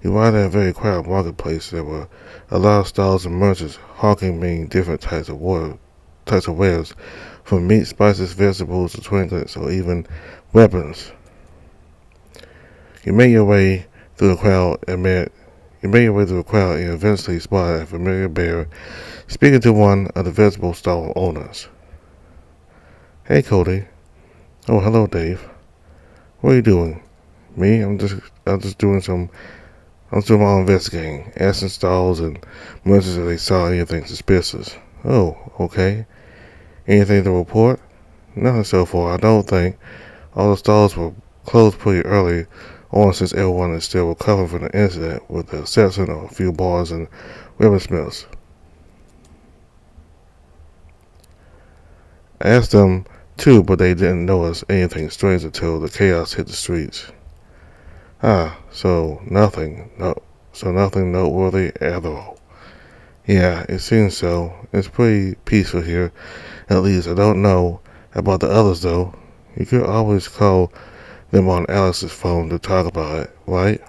He arrived at a very crowded marketplace. There were a lot of stalls and merchants hawking many different types of wares, from meat, spices, vegetables, to trinkets, or even weapons. You made your way through the crowd and eventually spotted a familiar bear speaking to one of the vegetable stall owners. "Hey, Cody." "Oh, hello, Dave. What are you doing?" "Me? I'm just doing my own investigating, asking stalls and merchants if they saw anything suspicious." "Oh, okay. Anything to report?" "Nothing so far, I don't think. All the stalls were closed pretty early on since everyone is still recovering from the incident, with the exception of a few bars and weaponsmiths." I asked them too, but they didn't notice anything strange until the chaos hit the streets. "Ah, so nothing noteworthy at all." "Yeah, it seems so. It's pretty peaceful here, at least. I don't know about the others, though. You could always call them on Alex's phone to talk about it, right?"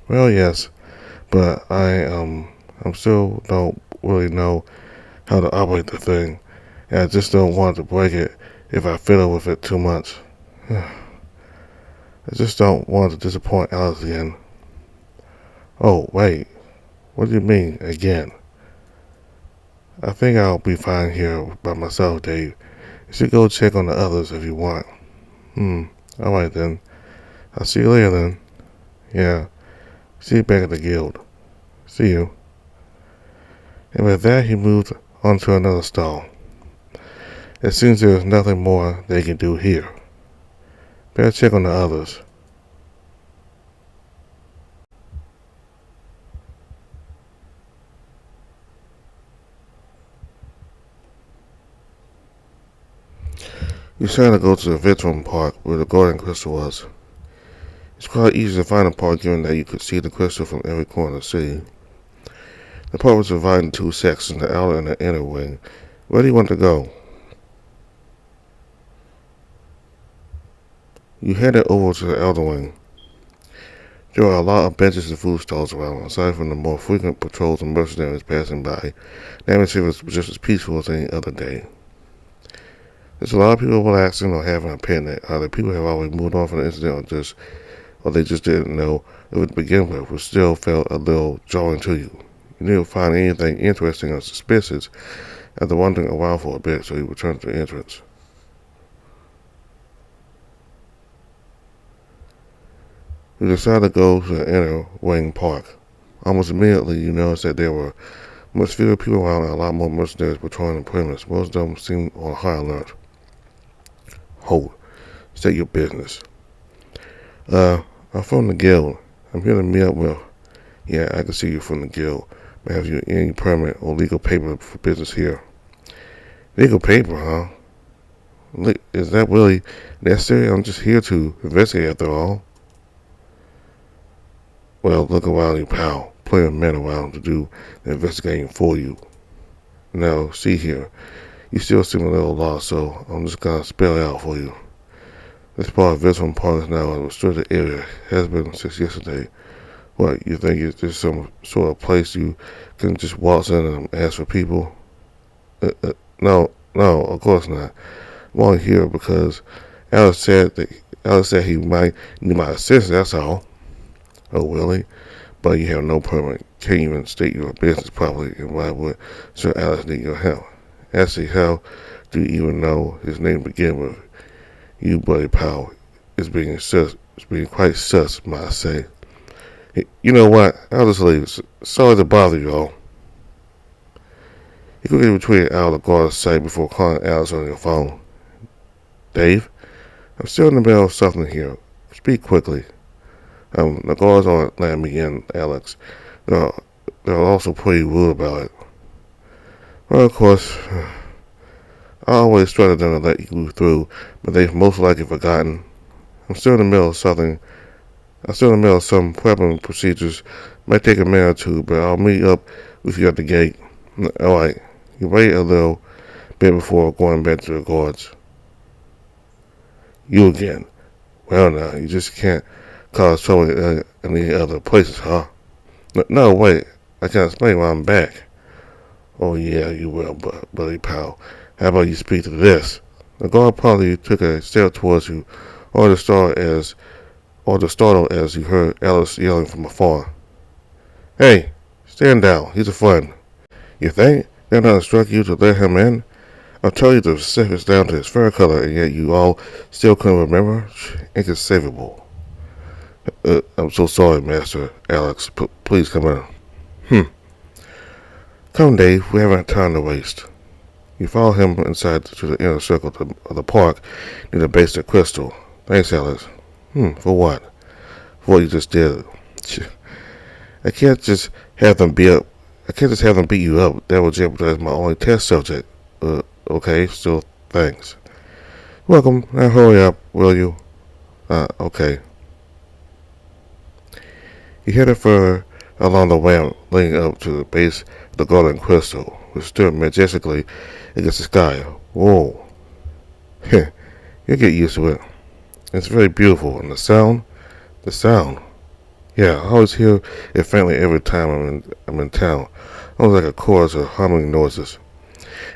"Well, yes, but I still don't really know how to operate the thing, and I just don't want to break it if I fiddle with it too much. I just don't want to disappoint Alex again." "Oh, wait. What do you mean, again?" "I think I'll be fine here by myself, Dave. You should go check on the others if you want." Alright then. I'll see you later then." "Yeah. See you back at the guild." "See you." And with that, he moved on to another stall. It seems there is nothing more they can do here. Better check on the others. You decided to go to the veteran park where the golden crystal was. It's quite easy to find a park given that you could see the crystal from every corner of the city. The park was divided into two sections, the outer and the inner wing. Where do you want to go? You headed over to the outer wing. There are a lot of benches and food stalls around. Aside from the more frequent patrols and mercenaries passing by, the atmosphere was just as peaceful as any other day. There's a lot of people relaxing or having a picnic. Either people have already moved on from the incident or they just didn't know it to begin with, which still felt a little jarring to you. You didn't find anything interesting or suspicious after wandering around for a bit, so you returned to the entrance. You decided to go to the inner wing park. Almost immediately, you noticed that there were much fewer people around and a lot more mercenaries patrolling the perimeter. Most of them seemed on high alert. "Hold. State your business." I'm from the guild. I'm here to meet up with..." "Yeah, I can see you're from the guild. But have you any permit or legal paper for business here?" "Legal paper, huh? Is that really necessary? I'm just here to investigate after all." "Well, look around you, pal. Plenty of men around to do the investigating for you. Now, see here. You still seem a little lost, so I'm just gonna spell it out for you. This part of Veteran Park is now a restricted area. Has been since yesterday. What, you think there's some sort of place you can just waltz in and ask for people?" No, of course not. I'm only here because Alex said he might need my assistance, that's all." "Oh, really? But you have no permit. Can't even state your business properly, and why would Sir Alex need your help? Actually, how do you even know his name to begin with? You, buddy pal, is being quite sus, might I say. You know what? I'll just leave. Sorry to bother you all." You quickly retreated out of the guard's sight before calling Alex on your phone. "Dave, I'm still in the middle of something here. Speak quickly." The guards aren't letting me in, Alex. They're also pretty rude about it." "Well, of course, I always try to them to let you through, but they've most likely forgotten. I'm still in the middle of some prepping procedures. Might take a minute or two, but I'll meet up with you at the gate." "Alright, you wait a little bit before going back to the guards. You again. Well now, you just can't cause trouble in any other places, huh? No, wait. I can explain why I'm back. Oh yeah, you will, buddy pal. How about you speak to this? The guard probably took a step towards you, or the startled as you heard Alice yelling from afar. Hey, stand down. He's a friend. You think they're not instruct you to let him in? I'll tell you the specifics down to his fur color, and yet you all still couldn't remember? Inconceivable. I'm so sorry, Master Alex. Please come in. Come, Dave. We haven't time to waste. You follow him inside to the inner circle of the park near the base of Crystal. Thanks, Alex. For what? For what you just did. I can't just have them beat you up. That would jeopardize my only test subject. Okay, still thanks. Welcome. Now hurry up, will you? Okay. He headed further along the ramp leading up to the base of the golden crystal, which stood majestically against the sky. Whoa. You'll get used to it. It's very beautiful, and the sound. Yeah, I always hear it faintly every time I'm in town, almost like a chorus of humming noises.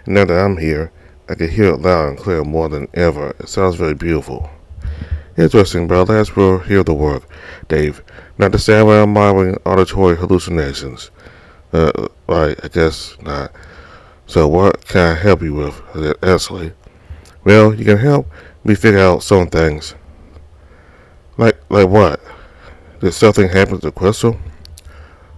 And now that I'm here, I can hear it loud and clear more than ever. It sounds very beautiful. Interesting, but alas, we'll hear the work, Dave. Not to say I'm admiring auditory hallucinations. Right, I guess not. So what can I help you with, Ashley? Well, you can help me figure out some things. Like what? Did something happen to the crystal?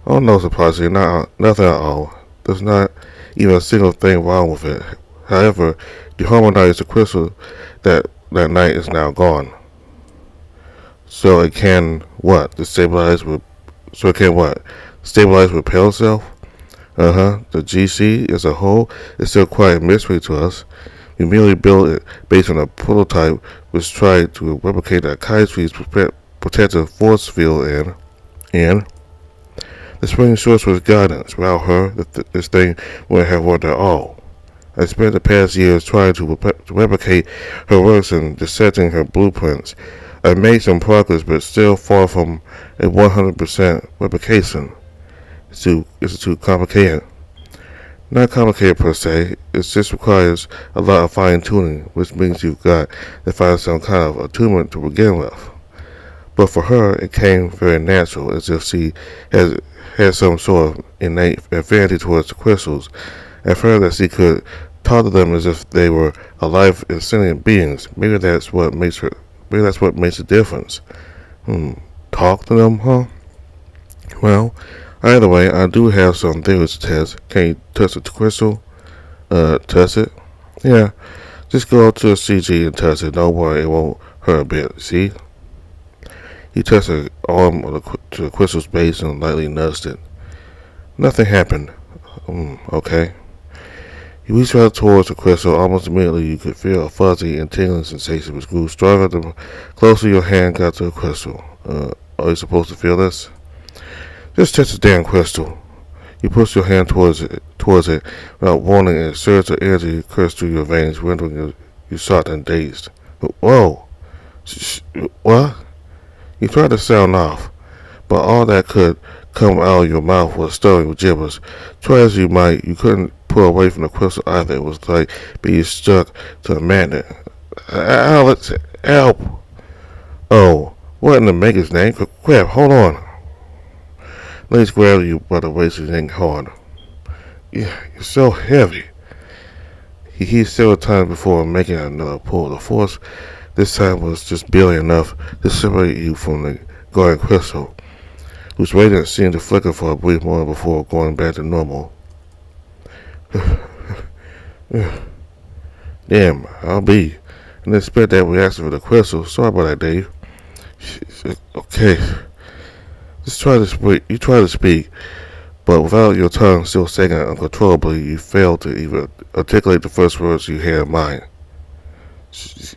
Oh no, surprisingly, nothing at all. There's not even a single thing wrong with it. However, the harmonized crystal that night is now gone. So it can what? Stabilize repel itself? The GC as a whole is still quite a mystery to us. We merely built it based on a prototype which tried to replicate the Kaitri's protective force field and the spring sorcerer's guidance. Without her, this thing wouldn't have worked at all. I spent the past years trying to replicate her works and dissecting her blueprints. I've made some progress, but still far from a 100% replication. It's too complicated. Not complicated per se, it just requires a lot of fine-tuning, which means you've got to find some kind of attunement to begin with. But for her, it came very natural, as if she had some sort of innate affinity towards the crystals. I've heard that she could talk to them as if they were alive and sentient beings. Maybe that's what makes a difference. Talk to them, huh? Well, either way, I do have some theories to test. Can you touch the crystal? Touch it? Yeah. Just go up to a CG and touch it. Don't worry, it won't hurt a bit. See? He touched the arm to the crystal's base and lightly nudged it. Nothing happened. Okay. He reached out towards the crystal. Almost immediately, you could feel a fuzzy and tingling sensation which grew stronger the closer your hand got to the crystal. Are you supposed to feel this? Just touch the damn crystal. You push your hand towards it without warning, and a surge of energy coursed through your veins, rendering you shocked and dazed. Whoa! What? You tried to sound off, but all that could come out of your mouth was stuttering gibberish. Try as you might, you couldn't pull away from the crystal either. It was like being stuck to a magnet. Alex, help! Oh, what in the maker's name? Crap, hold on. Let's grab you by the waist and yank hard. You're so heavy. He heaved several times before making another pull. The force this time was just barely enough to separate you from the guarding crystal, whose radiance seemed to flicker for a brief moment before going back to normal. Damn, I'll be. And expect that reaction for the crystal. Sorry about that, Dave. Okay. Just try to speak. You try to speak, but without your tongue still sagging uncontrollably, you failed to even articulate the first words you had in mind. Shit.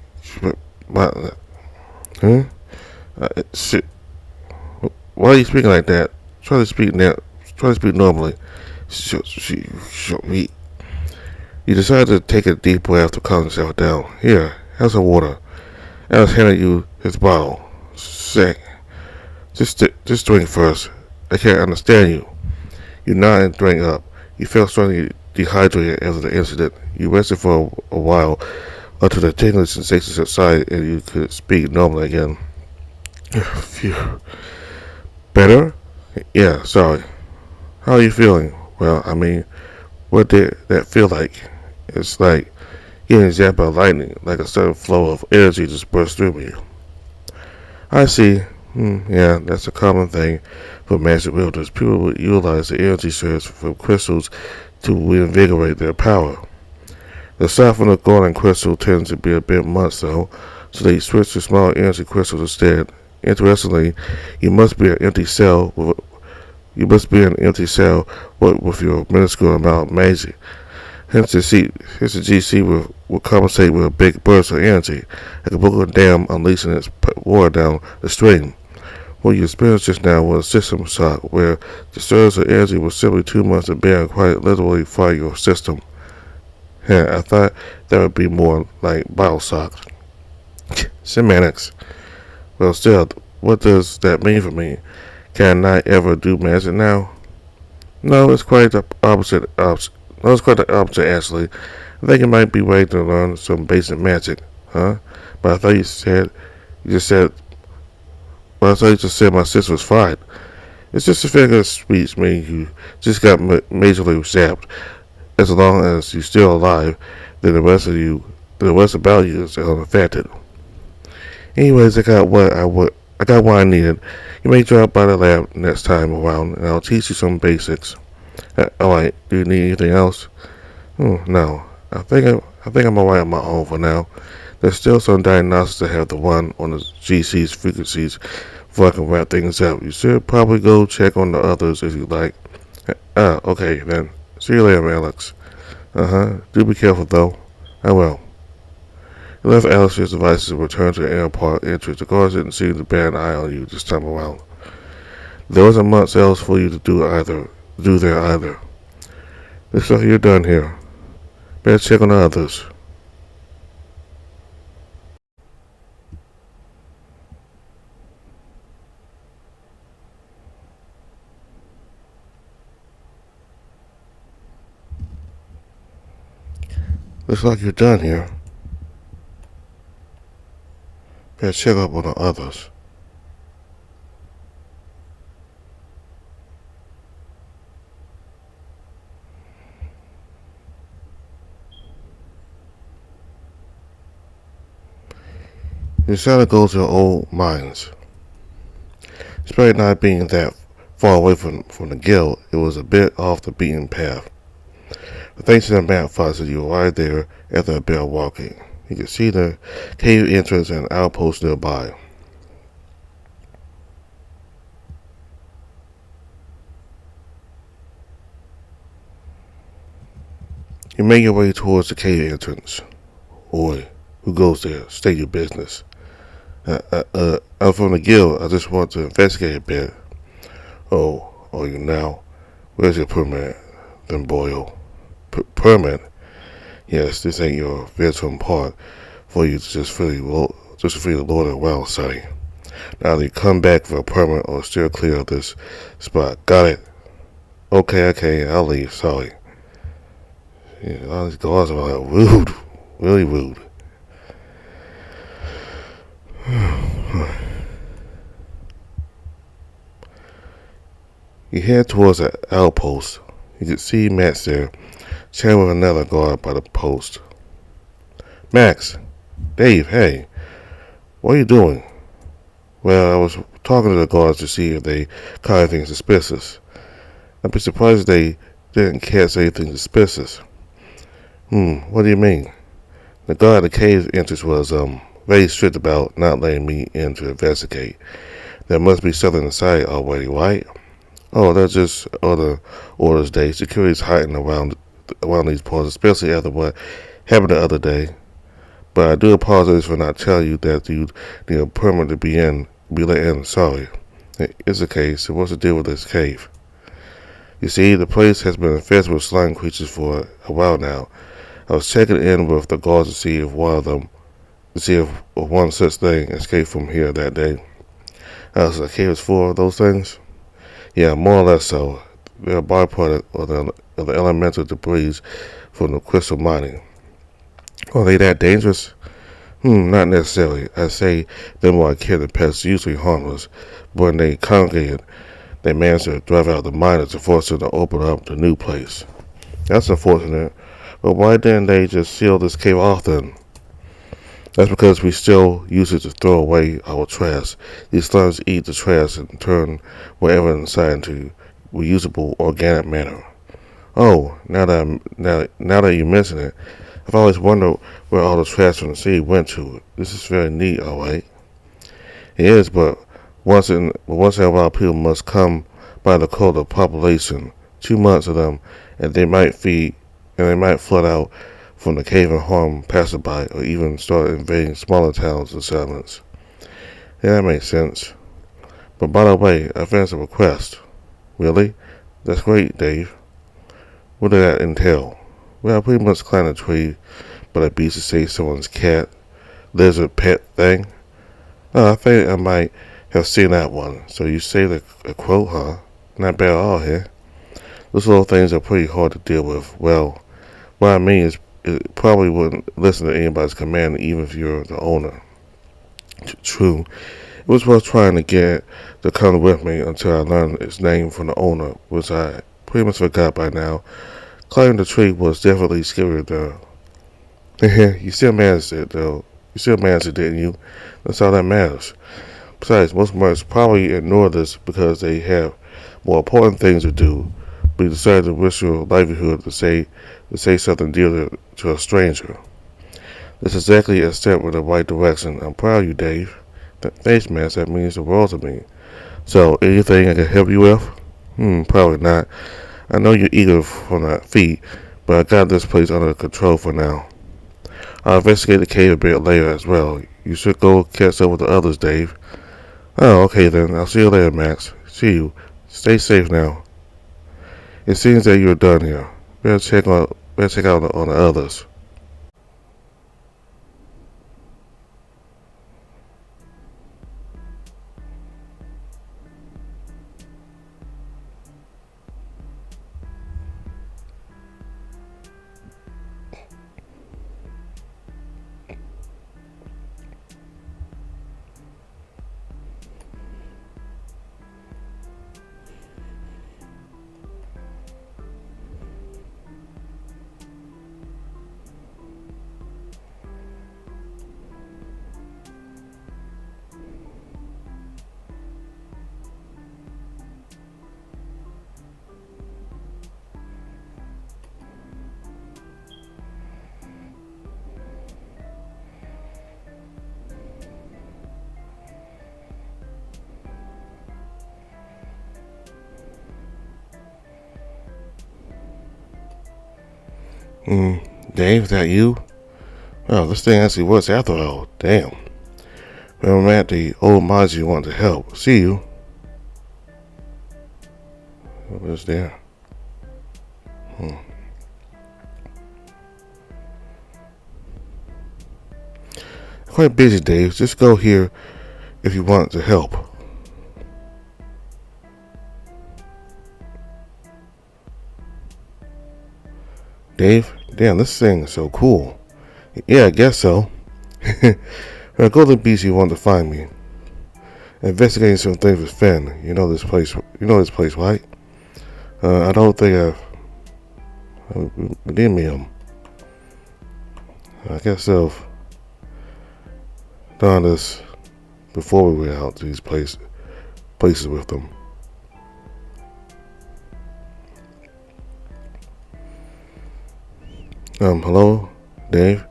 Why are you speaking like that? Try to speak now. Try to speak normally. You You decide to take a deep breath to calm yourself down. Here, have some water. Alex handed you his bottle. Sick. Just drink first. I can't understand you. You nod and drink up. You felt slightly dehydrated after the incident. You rested for a while until the tingling sensation subsided and you could speak normally again. Phew. Better? Yeah, sorry. How are you feeling? Well, I mean, what did that feel like? It's like getting zapped by lightning, like a sudden flow of energy just burst through me. I see. Yeah, that's a common thing for magic wielders. People would utilize the energy surge from crystals to reinvigorate their power. The softener golden crystal tends to be a bit much though, so they switch to small energy crystals instead. Interestingly, you must be an empty cell with your minuscule amount of magic. Hence the GC will compensate with a big burst of energy, like a Brooklyn Dam unleashing its water down the stream. What you experienced just now was a system shock, where the surge of energy was simply too much to bear and quite literally fire your system. I thought that would be more like bioshock. Semantics. Well, still, what does that mean for me? Can I ever do magic now? No, it's quite the opposite. No, it's quite the opposite, actually. I think it might be ready to learn some basic magic, huh? But I thought you just said my sister was fine. It's just a figure of speech, meaning you just got majorly zapped. As long as you're still alive, then the rest about you is unaffected. Anyways, I got what I needed. You may drop by the lab next time around, and I'll teach you some basics. Alright, do you need anything else? No. I think I'm alright on my own for now. There's still some diagnostics I have to run on the GC's frequencies before I can wrap things up. You should probably go check on the others if you like. Okay then. See you later, Alex. Do be careful though. I will. You left Alex's devices and returned to the airport entrance. The guards didn't seem to bear an eye on you this time around. There wasn't much else for you to do there either. Looks like you're done here. Better check on the others. Looks like you're done here. Better check up on the others. You decided to go to old mines. Despite not being that far away from the guild, it was a bit off the beaten path. But thanks to the map fuzzer, you arrived there after a bit of walking. You could see the cave entrance and outpost nearby. You make your way towards the cave entrance. Oi, who goes there? State your business. I'm from the guild. I just want to investigate a bit. Oh, are you now? Where's your permit, then Boyle? Permit? Yes, this ain't your veteran part for you to just free the Lord of well, sonny. Now you come back for a permit or steer clear of this spot. Got it? Okay, I'll leave. Sorry. Yeah, all these guards are rude, really rude. You head towards the outpost. You can see Max there, chatting with another guard by the post. Max, Dave, hey, what are you doing? Well, I was talking to the guards to see if they caught anything suspicious. I'd be surprised if they didn't catch anything suspicious. What do you mean? The guard at the cave entrance was, very strict about not letting me in to investigate. There must be something inside already, right? Oh, that's just other orders day. Security's hiding around these parts, especially after what happened the other day. But I do apologize for not telling you that you need a permit to be let in. Sorry. It's a case. So what's the deal with this cave? You see, the place has been infested with slime creatures for a while now. I was checking in with the guards to see if one such thing escaped from here that day. Was the cave is full of those things? Yeah, more or less so. They're a byproduct of the elemental debris from the crystal mining. Are they that dangerous? Not necessarily. I say they're more akin to pests, usually harmless, but when they congregate, they manage to drive out the miners and force them to open up the new place. That's unfortunate, but why didn't they just seal this cave off then? That's because we still use it to throw away our trash. These slums eat the trash and turn whatever inside into reusable organic matter. Oh, now that you mention it, I've always wondered where all the trash from the city went to. This is very neat, alright. It is, but once in a while people must come by the quota population. 2 months of them, and they might flood out from the cave and harm passerby, or even start invading smaller towns and settlements. Yeah, that makes sense. But by the way, I finished a request. Really? That's great, Dave. What did that entail? Well, I pretty much climbed a tree, but I beat to say someone's cat, lizard pet thing. Oh, I think I might have seen that one. So you saved a quote, huh? Not bad at all here. Those little things are pretty hard to deal with. Well, what I mean is, it probably wouldn't listen to anybody's command, even if you're the owner. True. It was worth trying to get to come with me until I learned its name from the owner, which I pretty much forgot by now. Climbing the tree was definitely scarier though. You still managed it though. You still managed it, didn't you? That's all that matters. Besides, most miners probably ignore this because they have more important things to do, but you decided to risk your livelihood to say something dear to a stranger. That's exactly a step in the right direction. I'm proud of you, Dave. Thanks, man. That means the world to me. So, anything I can help you with? Probably not. I know you're eager for that feat, but I got this place under control for now. I'll investigate the cave a bit later as well. You should go catch up with the others, Dave. Oh, okay then. I'll see you later, Max. See you. Stay safe now. It seems that you're done here. Better check out on the others. Dave, is that you? Oh, this thing actually works after all. Damn. Well, I'm at the old Maji want to help. See you. What is there? Quite busy, Dave. Just go here if you want to help. Dave, damn, this thing is so cool. Yeah, I guess so. When I go to the beach, you want to find me. Investigating some things with Finn. You know this place. Right? I don't think I've redeemed him. I guess I've done this before we went out to these places with them. Hello, Dave.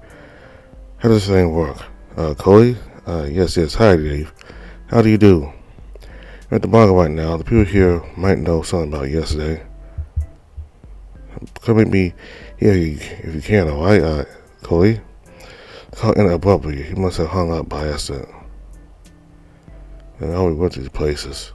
How does this thing work? Cody? Yes. Hi, Dave. How do you do? I'm at the bar right now. The people here might know something about yesterday. Come meet me here if you can, alright? Cody? Caught in abruptly. He must have hung up by accident. And I always went to these places.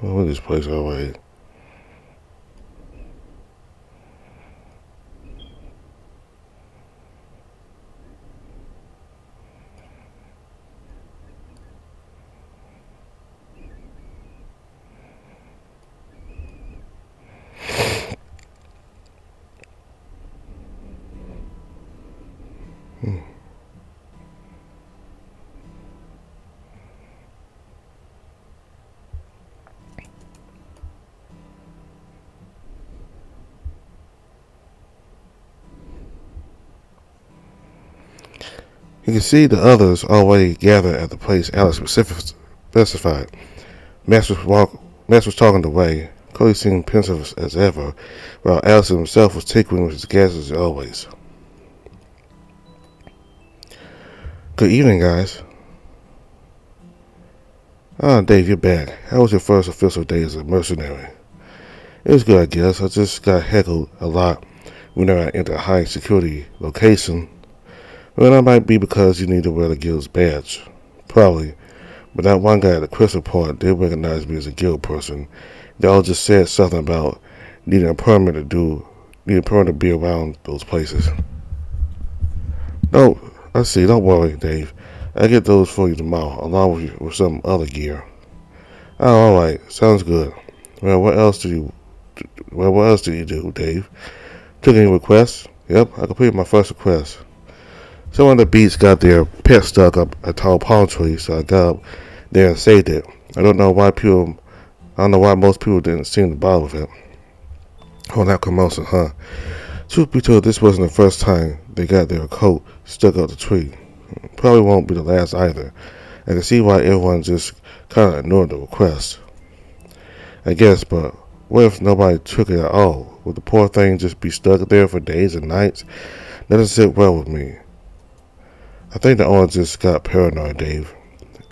What is this place already? You can see the others already gathered at the place Alex specified. Max was talking away. Cody seemed pensive as ever, while Alex himself was tinkering with his gadgets as always. Good evening, guys. Dave, you're back. How was your first official day as a mercenary? It was good, I guess. I just got heckled a lot whenever I entered a high security location. Well, that might be because you need to wear the guild's badge. Probably. But that one guy at the Crystal Point did recognize me as a guild person. They all just said something about needing a permit to be around those places. No, I see. Don't worry, Dave. I'll get those for you tomorrow, along with some other gear. Oh, alright. Sounds good. Well, what else do you do, Dave? Took any requests? Yep, I completed my first request. Someone on the beach got their pet stuck up a tall palm tree, so I got up there and saved it. I don't know why most people didn't seem to bother with it. Oh, that commotion, huh? Truth be told, this wasn't the first time they got their coat stuck up the tree. Probably won't be the last either. I can see why everyone just kind of ignored the request. I guess, but what if nobody took it at all? Would the poor thing just be stuck there for days and nights? That doesn't sit well with me. I think the owner just got paranoid, Dave.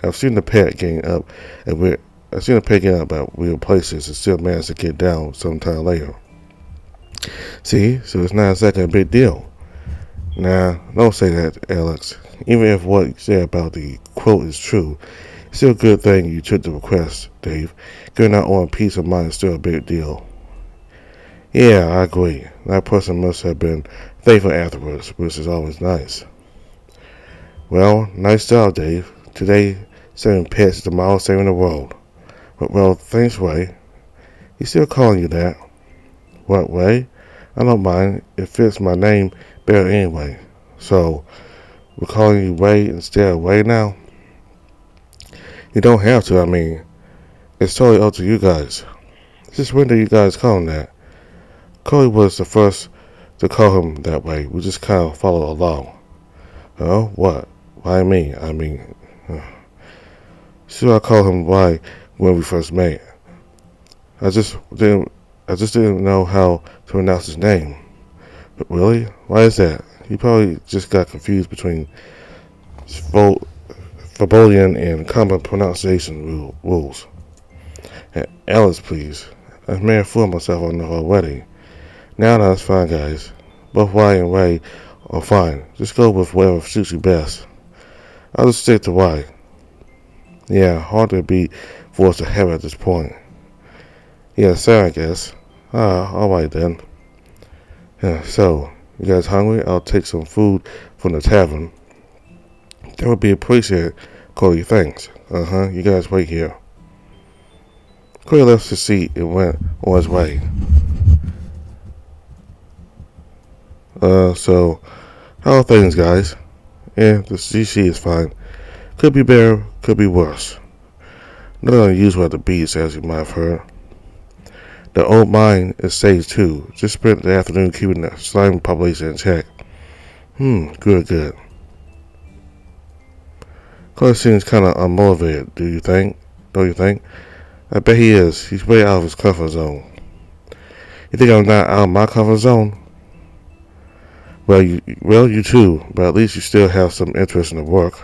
I've seen the pet getting up at weird places and still managed to get down sometime later. See, so it's not exactly a big deal. Nah, don't say that, Alex. Even if what you say about the quote is true, it's still a good thing you took the request, Dave. Getting out on peace of mind is still a big deal. Yeah, I agree. That person must have been thankful afterwards, which is always nice. Well, nice job, Dave. Today, saving pets, tomorrow saving the world. Well, thanks, Ray. He's still calling you that. What, Ray? I don't mind. It fits my name better anyway. So, we're calling you Ray instead of Ray now? You don't have to, I mean. It's totally up to you guys. Just when did you guys call him that? Cody was the first to call him that way. We just kind of followed along. Oh, what? Why me? I mean, sure I called him Why when we first met. I just didn't know how to pronounce his name. But really? Why is that? He probably just got confused between Fabolian and common pronunciation rules. Alice, please. I may have fooled myself on her already. Now that's fine, guys. Both Y and Ray are fine. Just go with whatever suits you best. I'll just stick to Y. Yeah, hard to beat forced to have at this point. Yeah, sorry, I guess. Alright then. Yeah, so, you guys hungry? I'll take some food from the tavern. That would be appreciated, Cody, thanks. You guys wait here. Cody left his seat and went on his way. So, how are things, guys? Yeah, the CC is fine. Could be better, could be worse. Nothing unusual at the beach, as you might have heard. The old mine is safe too. Just spent the afternoon keeping the slime population in check. Good. Cody seems kind of unmotivated, don't you think? I bet he is. He's way out of his comfort zone. You think I'm not out of my comfort zone? Well, you too, but at least you still have some interest in the work.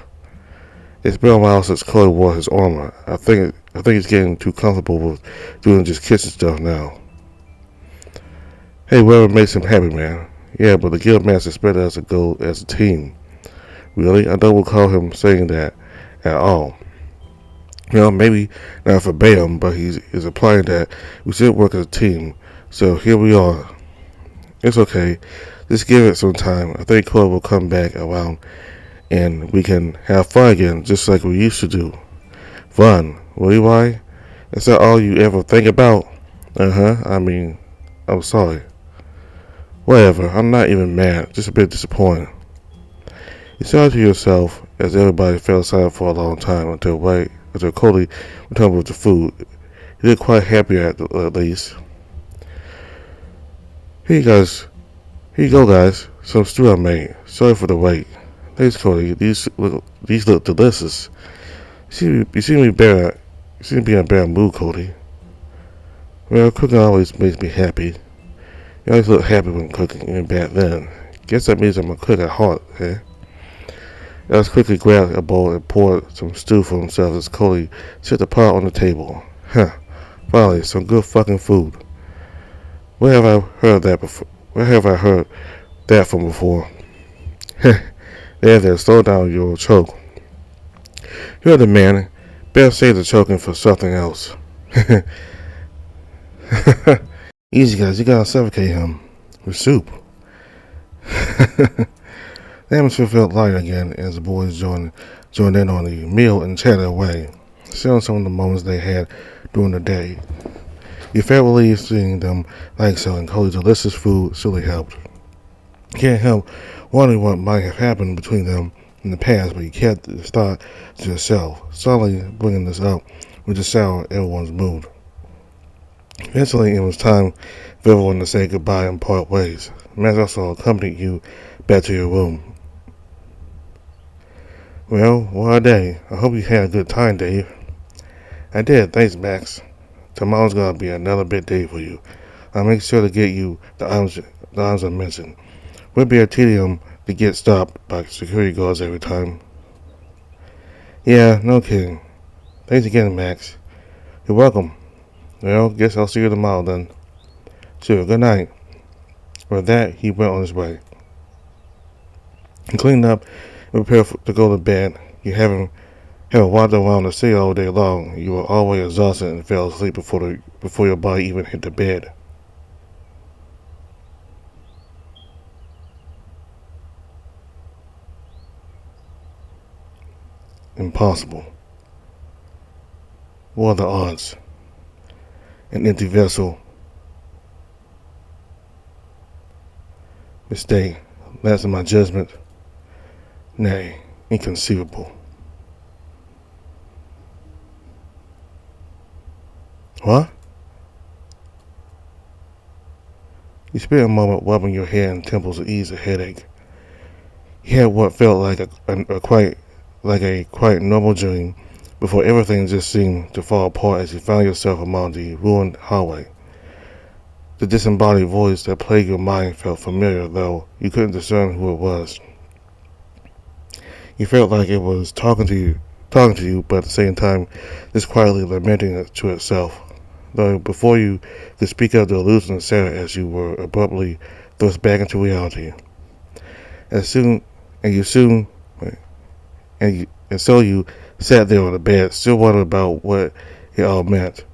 It's been a while since Cody wore his armor. I think he's getting too comfortable with doing just kitchen stuff now. Hey, whatever makes him happy, man. Yeah, but the guild master expected us to go as a team. Really? I don't recall him saying that at all. Maybe not verbatim, but he's implying that we should work as a team. So here we are. It's okay. Just give it some time. I think Cole will come back around and we can have fun again, just like we used to do. Fun? Really, why? Is that all you ever think about? I mean, I'm sorry. Whatever, I'm not even mad, just a bit disappointed. You said to yourself, as everybody fell silent for a long time until Cody returned with the food. He looked quite happy at least. Here you guys, here you go, guys. Some stew I made. Sorry for the wait. Thanks, Cody. These look delicious. You seem to be in a bad mood, Cody. Well, cooking always makes me happy. You always look happy when cooking, even back then. Guess that means I'm a cook at heart, eh? Alice quickly grabbed a bowl and poured some stew for himself as Cody set the pot on the table. Huh. Finally, some good fucking food. Where have I heard that before? Where have I heard that from before? There, slow down, you'll choke. You're the man. Better save the choking for something else. Easy, guys, you gotta suffocate him with soup. The atmosphere felt light again as the boys joined in on the meal and chatted away, sharing some of the moments they had during the day. You felt relieved seeing them like so, and Cody's delicious food surely helped. You can't help wondering what might have happened between them in the past, but you kept the thought to yourself, suddenly bringing this up would just sour everyone's mood. Eventually, it was time for everyone to say goodbye and part ways. Max also accompanied you back to your room. Well, what a day. I hope you had a good time, Dave. I did, thanks, Max. Tomorrow's gonna be another big day for you. I'll make sure to get you the items I mentioned. We'll be a tedium to get stopped by security guards every time. Yeah, no kidding. Thanks again, Max. You're welcome. Well, guess I'll see you tomorrow then. Sure, good night. With that, he went on his way. He cleaned up and prepared to go to bed. You haven't wandered around the city all day long. You were always exhausted and fell asleep before your body even hit the bed. Impossible. What are the odds? An empty vessel. Mistake. That's in my judgment. Nay, inconceivable. What? You spent a moment rubbing your hair and temples to ease the headache. You had what felt like a quite normal dream before everything just seemed to fall apart as you found yourself among the ruined hallway. The disembodied voice that plagued your mind felt familiar, though you couldn't discern who it was. You felt like it was talking to you, but at the same time, just quietly lamenting it to itself. Though before you could speak up, the illusion shattered as you were abruptly thrust back into reality. So you sat there on the bed, still wondering about what it all meant.